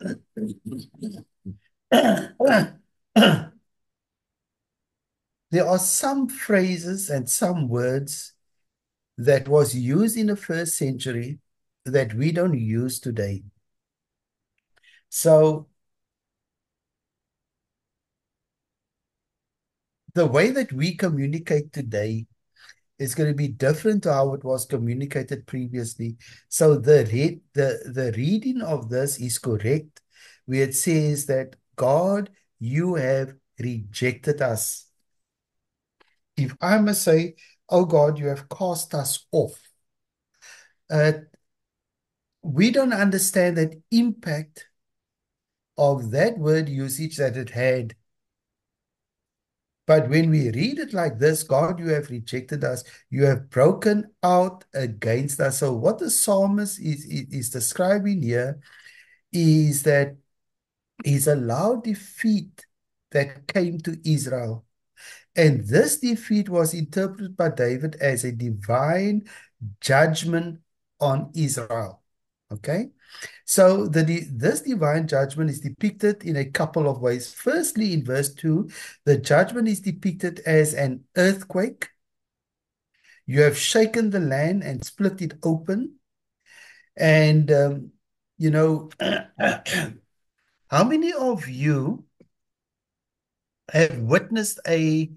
there are some phrases and some words that was used in the first century that we don't use today. So the way that we communicate today is going to be different to how it was communicated previously. So the reading of this is correct, where it says that God, you have rejected us. If I must say, oh God, you have cast us off. We don't understand that impact of that word usage that it had. But when we read it like this, God, you have rejected us, you have broken out against us. So what the psalmist is describing here is that he's allowed defeat that came to Israel. And this defeat was interpreted by David as a divine judgment on Israel. Okay? So this divine judgment is depicted in a couple of ways. Firstly, in verse 2, the judgment is depicted as an earthquake. You have shaken the land and split it open. And, you know, how many of you have witnessed a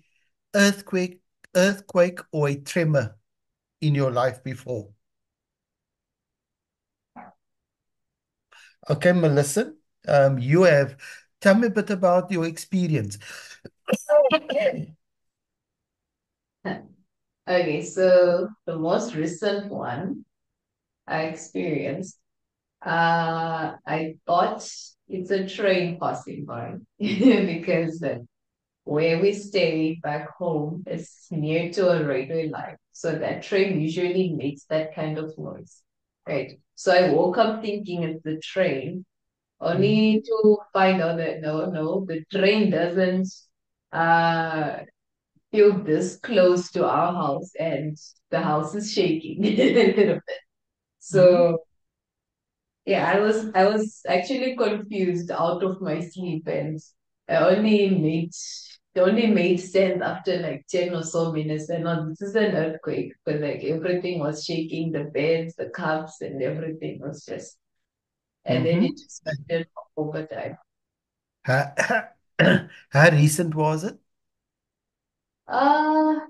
earthquake, earthquake or a tremor in your life before? Okay, Melissa, you have. Tell me a bit about your experience. Okay, so the most recent one I experienced, I thought it's a train passing by because where we stay back home is near to a railway line. So that train usually makes that kind of noise, right? So I woke up thinking it's the train, only to find out that no, the train doesn't uh feel this close to our house and the house is shaking a little bit. Mhm. So yeah, I was actually confused out of my sleep and I only made it only made sense after like 10 or so minutes. And now this is an earthquake because like everything was shaking, the beds, the cups, and everything was just, and then it Mhm. just started over time. How, how recent was it? Uh,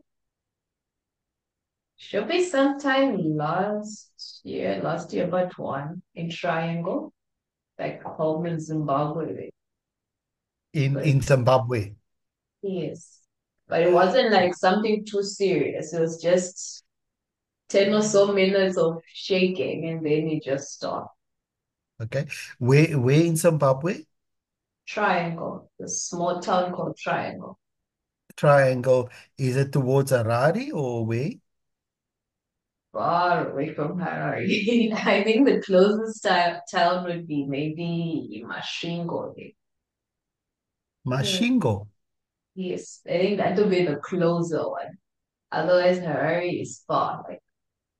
should be sometime last year, but one in Triangle, like home in Zimbabwe. But In Zimbabwe? yes, but it wasn't like something too serious. It was just 10 or so minutes of shaking and then it just stopped. Okay. Where in Zimbabwe? Triangle, the small town called Triangle. Triangle. Is it towards Harare or where? Far away from Harare. I think the closest town would be maybe Mashingo. Yeah. Mashingo. Yes, I think that would be the closer one. Otherwise, Harare is far. Like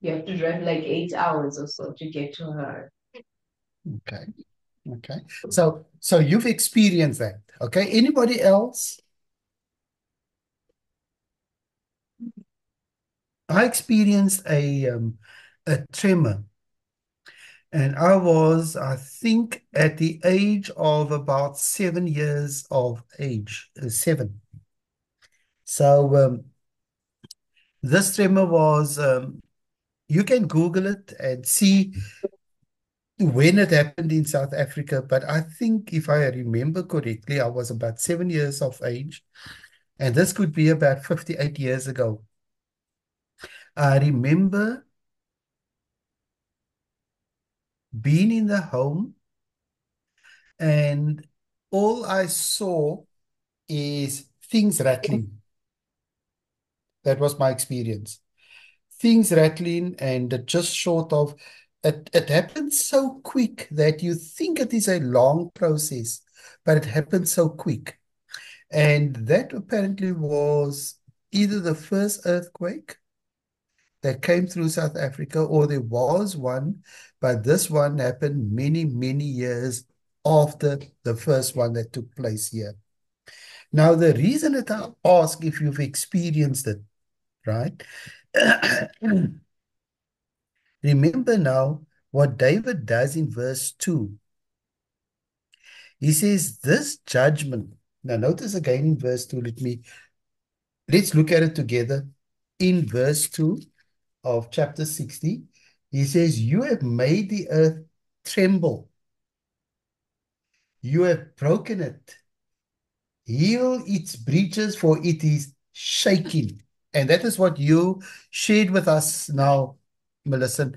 you have to drive like 8 hours or so to get to Harare. Okay. Okay. So you've experienced that. Okay. Anybody else? I experienced a tremor, and I think, at the age of about 7 years of age, seven. So this tremor was, you can Google it and see when it happened in South Africa. But I think, if I remember correctly, I was about 7 years of age, and this could be about 58 years ago. I remember being in the home, and all I saw is things rattling. That was my experience. Things rattling, and just short of it happened so quick that you think it is a long process, but it happened so quick. And that apparently was either the first earthquake that came through South Africa, or there was one, but this one happened many, many years after the first one that took place here. Now, the reason that I ask if you've experienced it, right? Remember now what David does in verse 2. He says, this judgment. Now, notice again in verse 2. Let's look at it together. In verse 2 of chapter 60, he says, you have made the earth tremble. You have broken it. Heal its breaches, for it is shaking. And that is what you shared with us now, Melissa,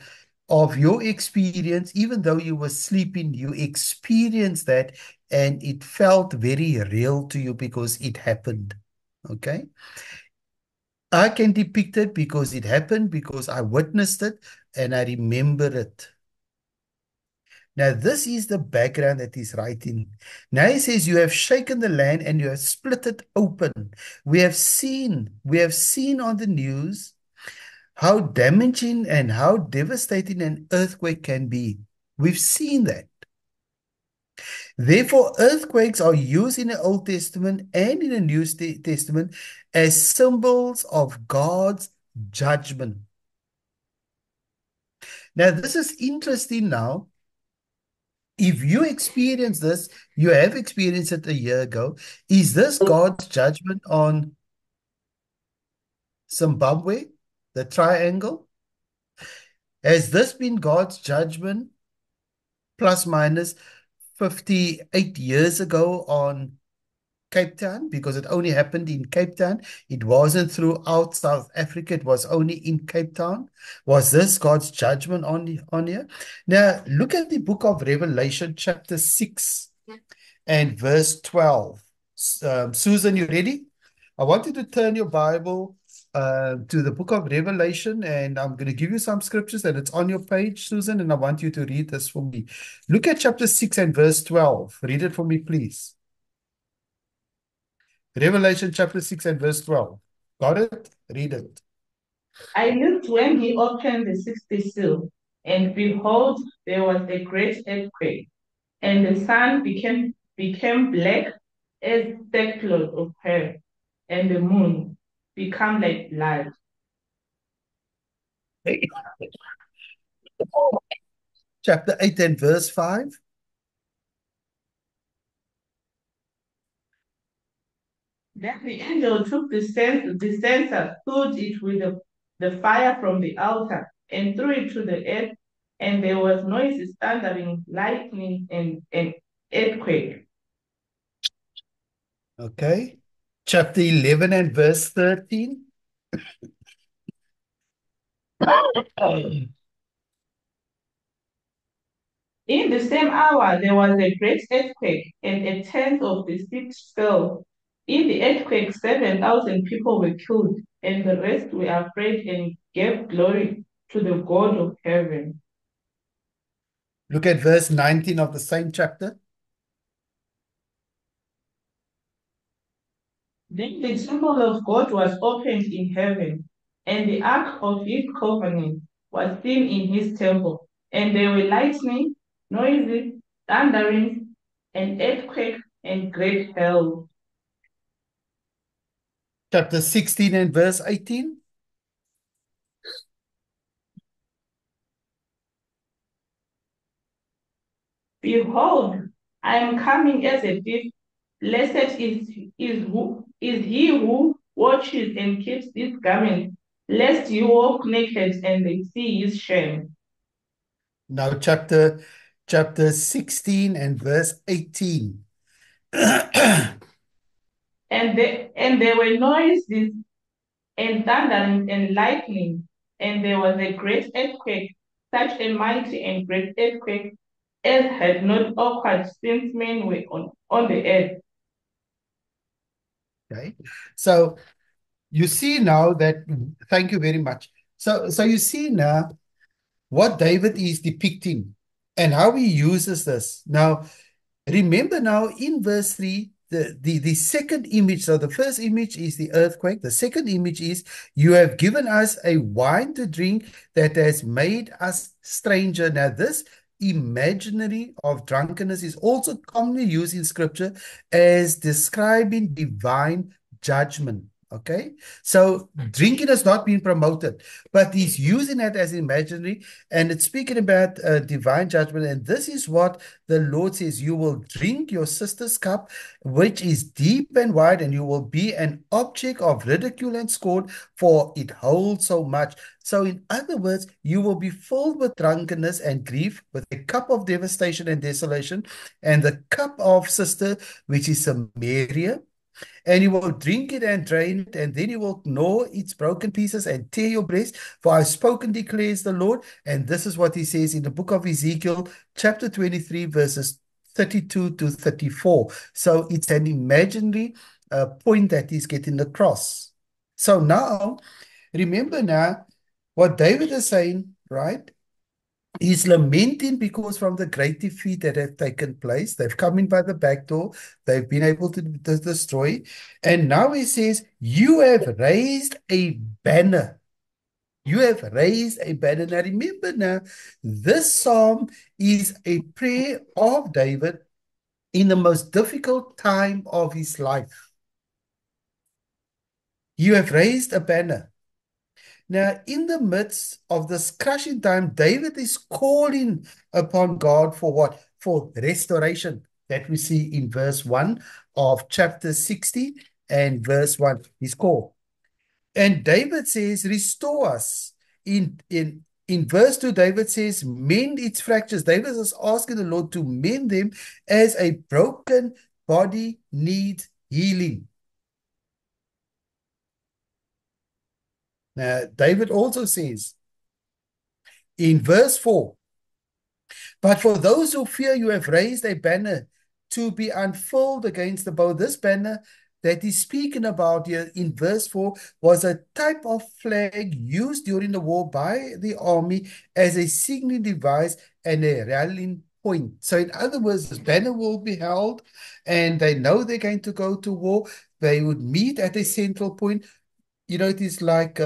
of your experience. Even though you were sleeping, you experienced that, and it felt very real to you because it happened. Okay. I can depict it because it happened, because I witnessed it and I remember it. Now, this is the background that he's writing. Now he says, you have shaken the land and you have split it open. We have seen on the news how damaging and how devastating an earthquake can be. We've seen that. Therefore, earthquakes are used in the Old Testament and in the New Testament as symbols of God's judgment. Now, this is interesting now. If you experience this, you have experienced it a year ago. Is this God's judgment on Zimbabwe, the triangle? Has this been God's judgment plus minus 58 years ago on Cape Town? Because it only happened in Cape Town. It wasn't throughout South Africa. It was only in Cape Town. Was this God's judgment on here? Now, look at the book of Revelation, chapter 6 and verse 12. Susan, you ready? I want you to turn your Bible to the book of Revelation, and I'm going to give you some scriptures, and it's on your page, Susan, and I want you to read this for me. Look at chapter 6 and verse 12. Read it for me, please. Revelation chapter 6 and verse 12. Got it? Read it. I looked when he opened the sixth seal, and behold, there was a great earthquake, and the sun became black as sackcloth of hair, and the moon became like blood. Chapter 8 and verse 5. Then the angel took the censer, filled it with the fire from the altar, and threw it to the earth, and there was noises, thundering, lightning, and an earthquake. Okay. Chapter 11 and verse 13. In the same hour, there was a great earthquake, and a tenth of the city fell. In the earthquake, 7,000 people were killed, and the rest were afraid and gave glory to the God of heaven. Look at verse 19 of the same chapter. Then the temple of God was opened in heaven, and the ark of his covenant was seen in his temple. And there were lightning, noises, thunderings, an earthquake, and great hail. Chapter 16 and verse 18. Behold, I am coming as a thief. Blessed is he who watches and keeps this garment, lest you walk naked and they see his shame. Now chapter 16 and verse 18. And there were noises and thundering and lightning, and there was a great earthquake, such a mighty and great earthquake as had not occurred since men were on the earth. Okay. So you see now that, thank you very much. So you see now what David is depicting and how he uses this. Now, remember now in verse 3, the second image, so the first image is the earthquake. The second image is, you have given us a wine to drink that has made us stranger. Now, this imaginary of drunkenness is also commonly used in scripture as describing divine judgment. Okay, so drinking has not been promoted, but he's using it as imaginary, and it's speaking about divine judgment. And this is what the Lord says: you will drink your sister's cup, which is deep and wide, and you will be an object of ridicule and scorn, for it holds so much. So, in other words, you will be filled with drunkenness and grief, with a cup of devastation and desolation, and the cup of sister, which is Samaria. And you will drink it and drain it, and then you will gnaw its broken pieces and tear your breast. For I've spoken, declares the Lord. And this is what he says in the book of Ezekiel, chapter 23, verses 32 to 34. So it's an imaginary point that he's getting across. So now, remember now what David is saying, right? He's lamenting because from the great defeat that have taken place, they've come in by the back door, they've been able to destroy. And now he says, you have raised a banner You have raised a banner. Now remember now, this psalm is a prayer of David in the most difficult time of his life. You have raised a banner. Now, in the midst of this crushing time, David is calling upon God for what? For restoration. That we see in verse 1 of chapter 60 and verse 1. He's called. And David says, restore us. In verse 2, David says, mend its fractures. David is asking the Lord to mend them as a broken body needs healing. Now, David also says in verse 4, but for those who fear you have raised a banner to be unfurled against the bow. This banner that he's speaking about here in verse 4 was a type of flag used during the war by the army as a signaling device and a rallying point. So in other words, this banner will be held and they know they're going to go to war. They would meet at a central point. You know, it is like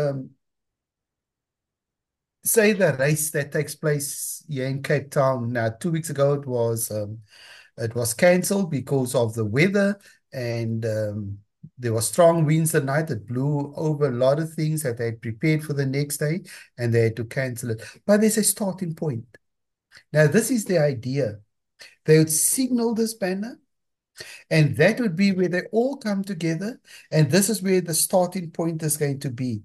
say the race that takes place here in Cape Town. Now, 2 weeks ago it was cancelled because of the weather, and there was strong winds the night that blew over a lot of things that they had prepared for the next day, and they had to cancel it. But there's a starting point. Now, this is the idea. They would signal this banner, and that would be where they all come together, and this is where the starting point is going to be.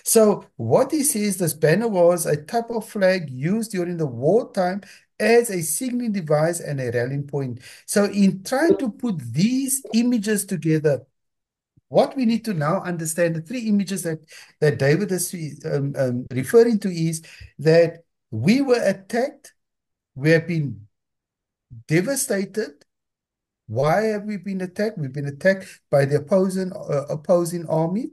So what he says, this banner was a type of flag used during the wartime as a signaling device and a rallying point. So in trying to put these images together, what we need to now understand, the three images that David is referring to is that we were attacked, we have been devastated. Why have we been attacked? We've been attacked by the opposing army.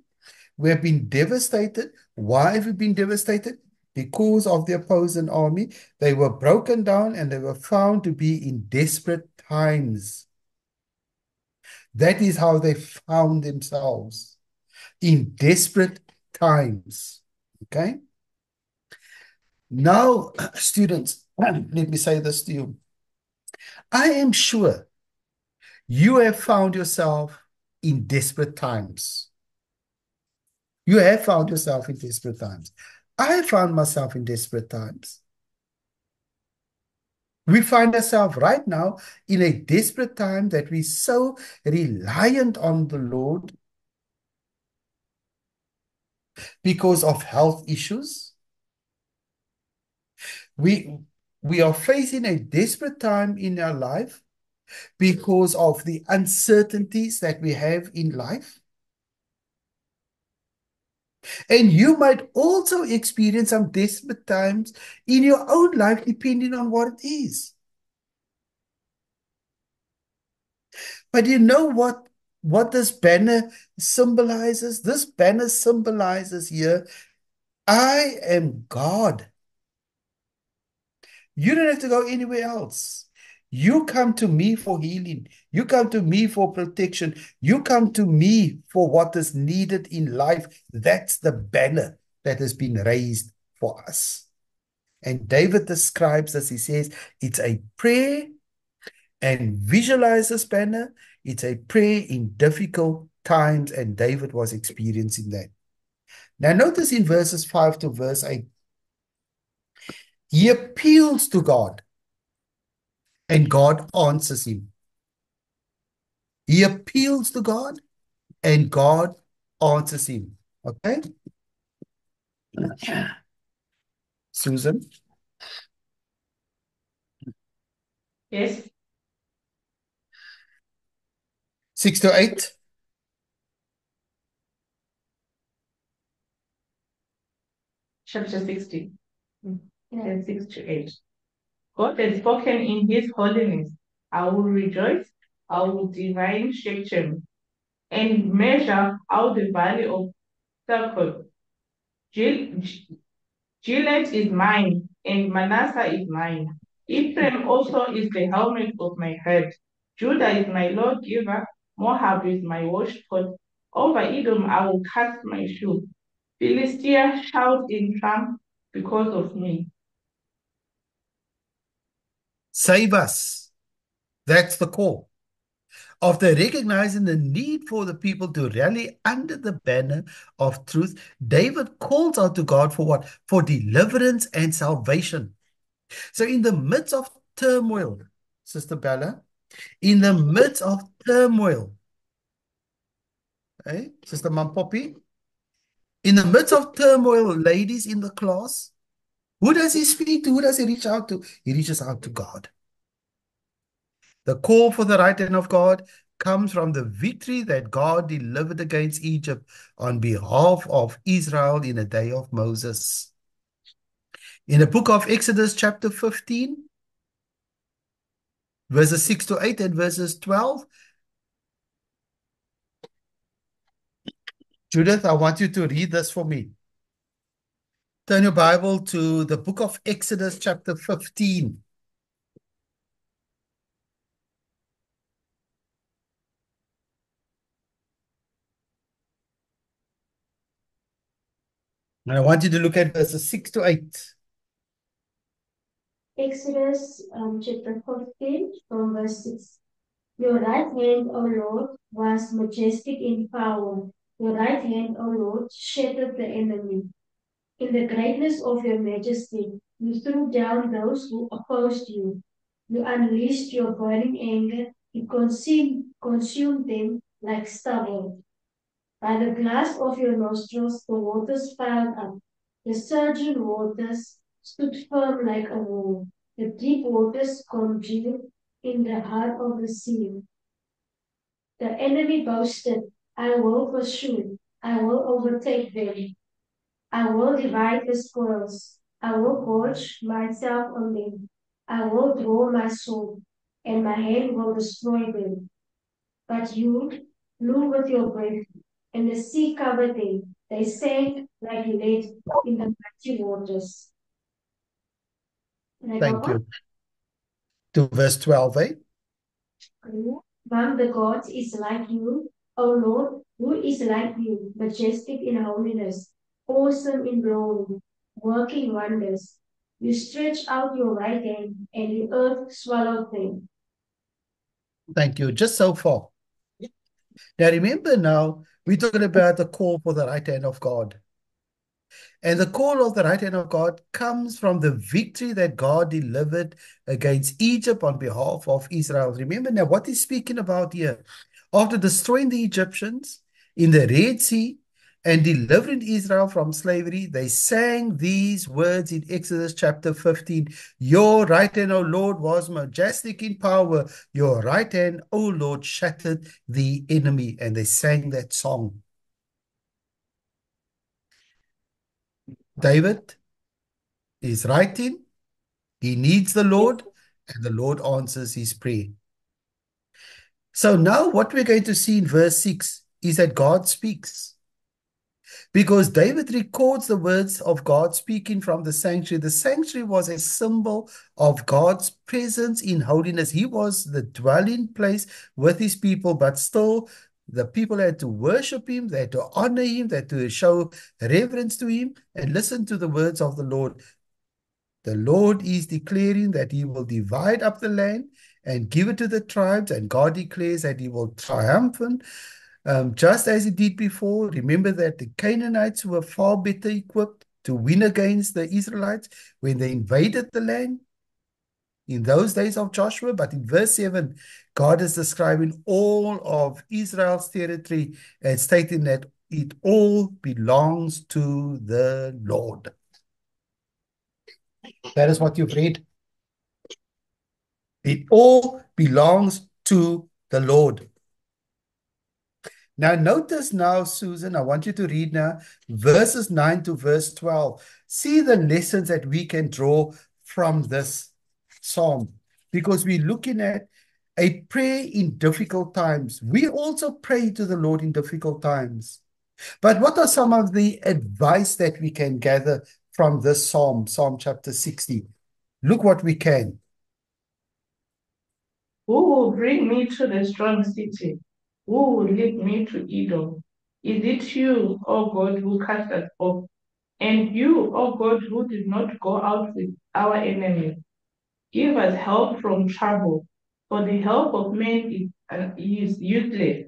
We have been devastated. Why have we been devastated? Because of the opposing army. They were broken down and they were found to be in desperate times. That is how they found themselves, in desperate times. Okay? Now, students, let me say this to you. I am sure you have found yourself in desperate times. You have found yourself in desperate times. I found myself in desperate times. We find ourselves right now in a desperate time that we're so reliant on the Lord because of health issues. We are facing a desperate time in our life because of the uncertainties that we have in life. And you might also experience some desperate times in your own life, depending on what it is. But you know what this banner symbolizes? This banner symbolizes here, I am God. You don't have to go anywhere else. You come to me for healing. You come to me for protection. You come to me for what is needed in life. That's the banner that has been raised for us. And David describes this. He says, it's a prayer, and visualize this banner. It's a prayer in difficult times, and David was experiencing that. Now notice in verses 5 to verse 8, he appeals to God, and God answers him. He appeals to God, and God answers him. Okay? Susan? Yes. 6 to 8. Chapter 60. And 6 to 8. God has spoken in his holiness. I will rejoice. I will divine Shechem and measure out the valley of Succoth. Gilead is mine, and Manasseh is mine. Ephraim also is the helmet of my head. Judah is my lawgiver. Moab is my washpot. Over Edom I will cast my shoe. Philistia, shout in triumph because of me. Save us. That's the call. After recognizing the need for the people to rally under the banner of truth, David calls out to God for what? For deliverance and salvation. So in the midst of turmoil, Sister Bella, in the midst of turmoil, Sister Mampopi, in the midst of turmoil, ladies in the class, who does he speak to? Who does he reach out to? He reaches out to God. The call for the right hand of God comes from the victory that God delivered against Egypt on behalf of Israel in the day of Moses. In the book of Exodus, chapter 15, verses 6 to 8 and verses 12, Judith, I want you to read this for me. Turn your Bible to the book of Exodus, chapter 15. And I want you to look at verses 6 to 8. Exodus chapter 15 from verse 6. Your right hand, O Lord, was majestic in power. Your right hand, O Lord, shattered the enemy. In the greatness of your majesty, you threw down those who opposed you. You unleashed your burning anger. You consumed them like stubble. By the blast of your nostrils, the waters piled up. The surging waters stood firm like a wall. The deep waters congealed in the heart of the sea. The enemy boasted, I will pursue, I will overtake them. I will divide the spoils. I will gorge myself on them. I will draw my sword, and my hand will destroy them. But you blew with your breath, and the sea covered them. They sank like lead in the mighty waters. Thank you. To verse 12, Among the gods is like you, O Lord, who is like you, majestic in holiness, awesome in glory, working wonders. You stretch out your right hand, and the earth swallowed them. Thank you. Just so far. Now remember now, we're talking about the call for the right hand of God. And the call of the right hand of God comes from the victory that God delivered against Egypt on behalf of Israel. Remember now what he's speaking about here. After destroying the Egyptians in the Red Sea and delivering Israel from slavery, they sang these words in Exodus chapter 15. Your right hand, O Lord, was majestic in power. Your right hand, O Lord, shattered the enemy. And they sang that song. David is writing, he needs the Lord, and the Lord answers his prayer. So now what we're going to see in verse 6 is that God speaks. Because David records the words of God speaking from the sanctuary. The sanctuary was a symbol of God's presence in holiness. He was the dwelling place with his people, but still the people had to worship him, they had to honor him, they had to show reverence to him and listen to the words of the Lord. The Lord is declaring that he will divide up the land and give it to the tribes, and God declares that he will triumphant, just as he did before. Remember that the Canaanites were far better equipped to win against the Israelites when they invaded the land in those days of Joshua. But in verse 7, God is describing all of Israel's territory and stating that it all belongs to the Lord. That is what you've read. It all belongs to the Lord. Now notice now, Susan, I want you to read now verses 9 to verse 12. See the lessons that we can draw from this psalm, because we're looking at a prayer in difficult times. We also pray to the Lord in difficult times. But what are some of the advice that we can gather from this psalm, Psalm chapter 60? Look what we can. Who will bring me to the strong city? Who will lead me to Edom? Is it you, O God, who cast us off? And you, O God, who did not go out with our enemies? Give us help from trouble, for the help of men is useless.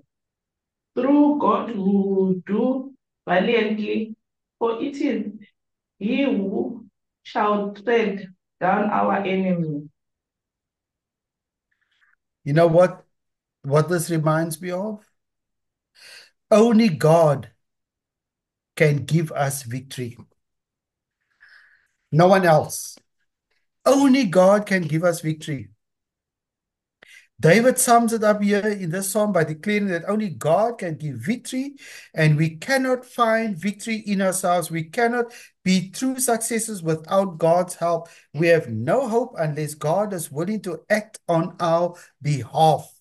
Through God who do valiantly, for it is he who shall tread down our enemies. You know what this reminds me of? Only God can give us victory. No one else. Only God can give us victory. David sums it up here in this psalm by declaring that only God can give victory, and we cannot find victory in ourselves. We cannot be true successes without God's help. We have no hope unless God is willing to act on our behalf.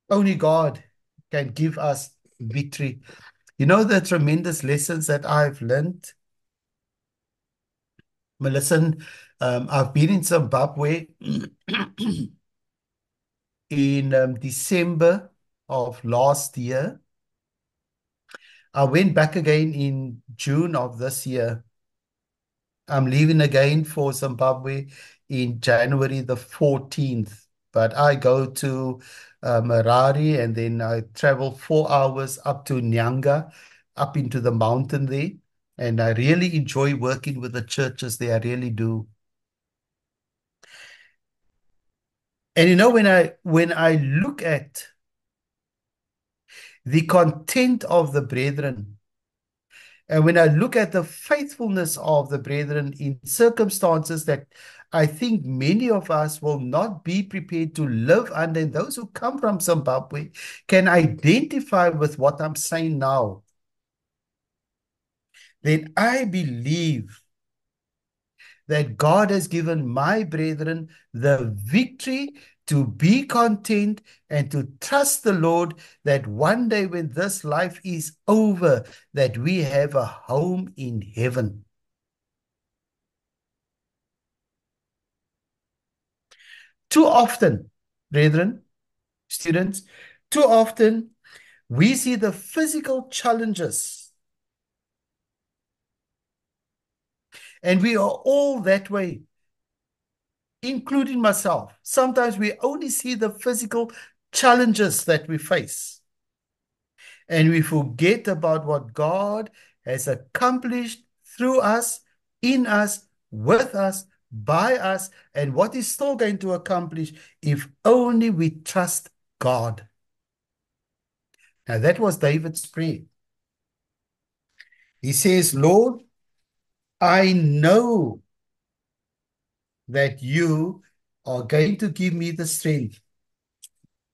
Only God can give us victory. You know the tremendous lessons that I've learned, Melissa? I've been in Zimbabwe in December of last year. I went back again in June of this year. I'm leaving again for Zimbabwe in January the 14th. But I go to Harare, and then I travel 4 hours up to Nyanga, up into the mountain there. And I really enjoy working with the churches there. I really do. And you know, when I look at the content of the brethren, and when I look at the faithfulness of the brethren in circumstances that I think many of us will not be prepared to live under, and those who come from Zimbabwe can identify with what I'm saying now, then I believe that God has given my brethren the victory to be content and to trust the Lord, that one day when this life is over, that we have a home in heaven. Too often, brethren, students, too often we see the physical challenges, and we are all that way, including myself. Sometimes we only see the physical challenges that we face, and we forget about what God has accomplished through us, in us, with us, by us, and what He's still going to accomplish if only we trust God. Now, that was David's prayer. He says, Lord, I know that you are going to give me the strength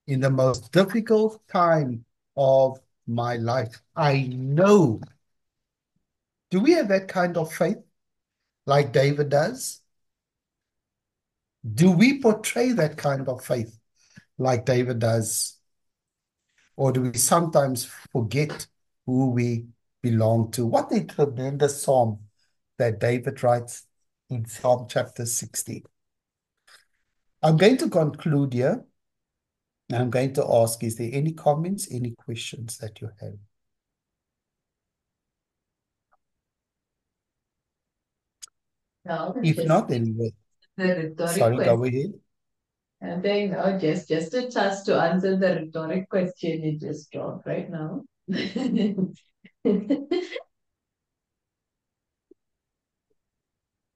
in the most difficult time of my life. I know. Do we have that kind of faith like David does? Do we portray that kind of faith like David does? Or do we sometimes forget who we belong to? What a tremendous psalm that David writes in Psalm chapter 60. I'm going to conclude here. I'm going to ask, is there any comments, any questions that you have? No, If just not, then the rhetoric sorry, question. go ahead. And then, no, just a chance to answer the rhetoric question you just dropped right now.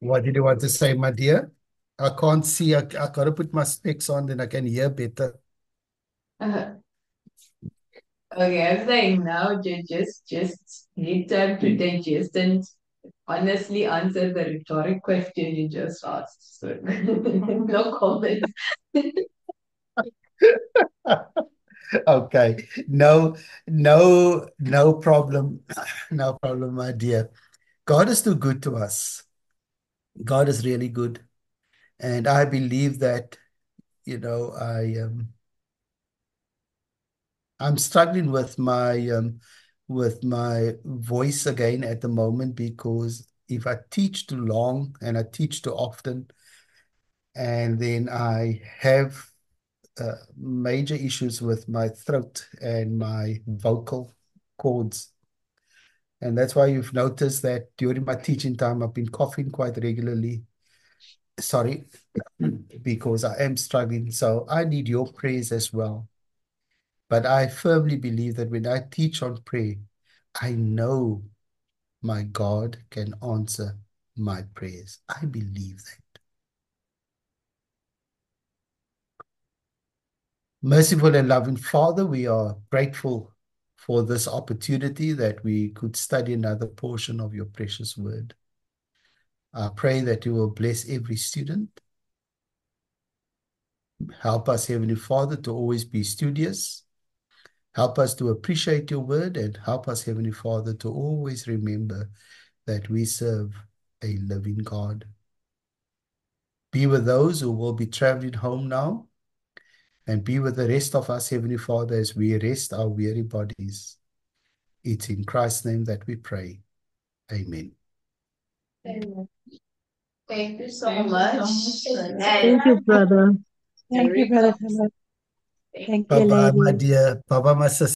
What did you want to say, my dear? I can't see. I got to put my specs on, then I can hear better. Uh, okay, I'm saying now just need time to digest and honestly answer the rhetoric question you just asked. So no comments. Okay. No problem. No problem, my dear. God is too good to us. God is really good. And I believe that, I'm struggling with my voice again at the moment, because if I teach too long and I teach too often, And then I have major issues with my throat and my vocal cords. And that's why you've noticed that during my teaching time, I've been coughing quite regularly. Sorry, because I am struggling. So I need your prayers as well. But I firmly believe that when I teach on prayer, I know my God can answer my prayers. I believe that. Merciful and loving Father, we are grateful for this opportunity that we could study another portion of your precious word. I pray that you will bless every student. Help us, Heavenly Father, to always be studious. Help us to appreciate your word, and help us, Heavenly Father, to always remember that we serve a living God. Be with those who will be traveling home now, and be with the rest of us, Heavenly Father, as we rest our weary bodies. It's in Christ's name that we pray. Amen. Amen. Thank you so Thank you much. so much. Thank you, brother. Thank you, Brother Philip. Thank Thank you, Bye-bye, my ladies. dear. Bye-bye, my sister.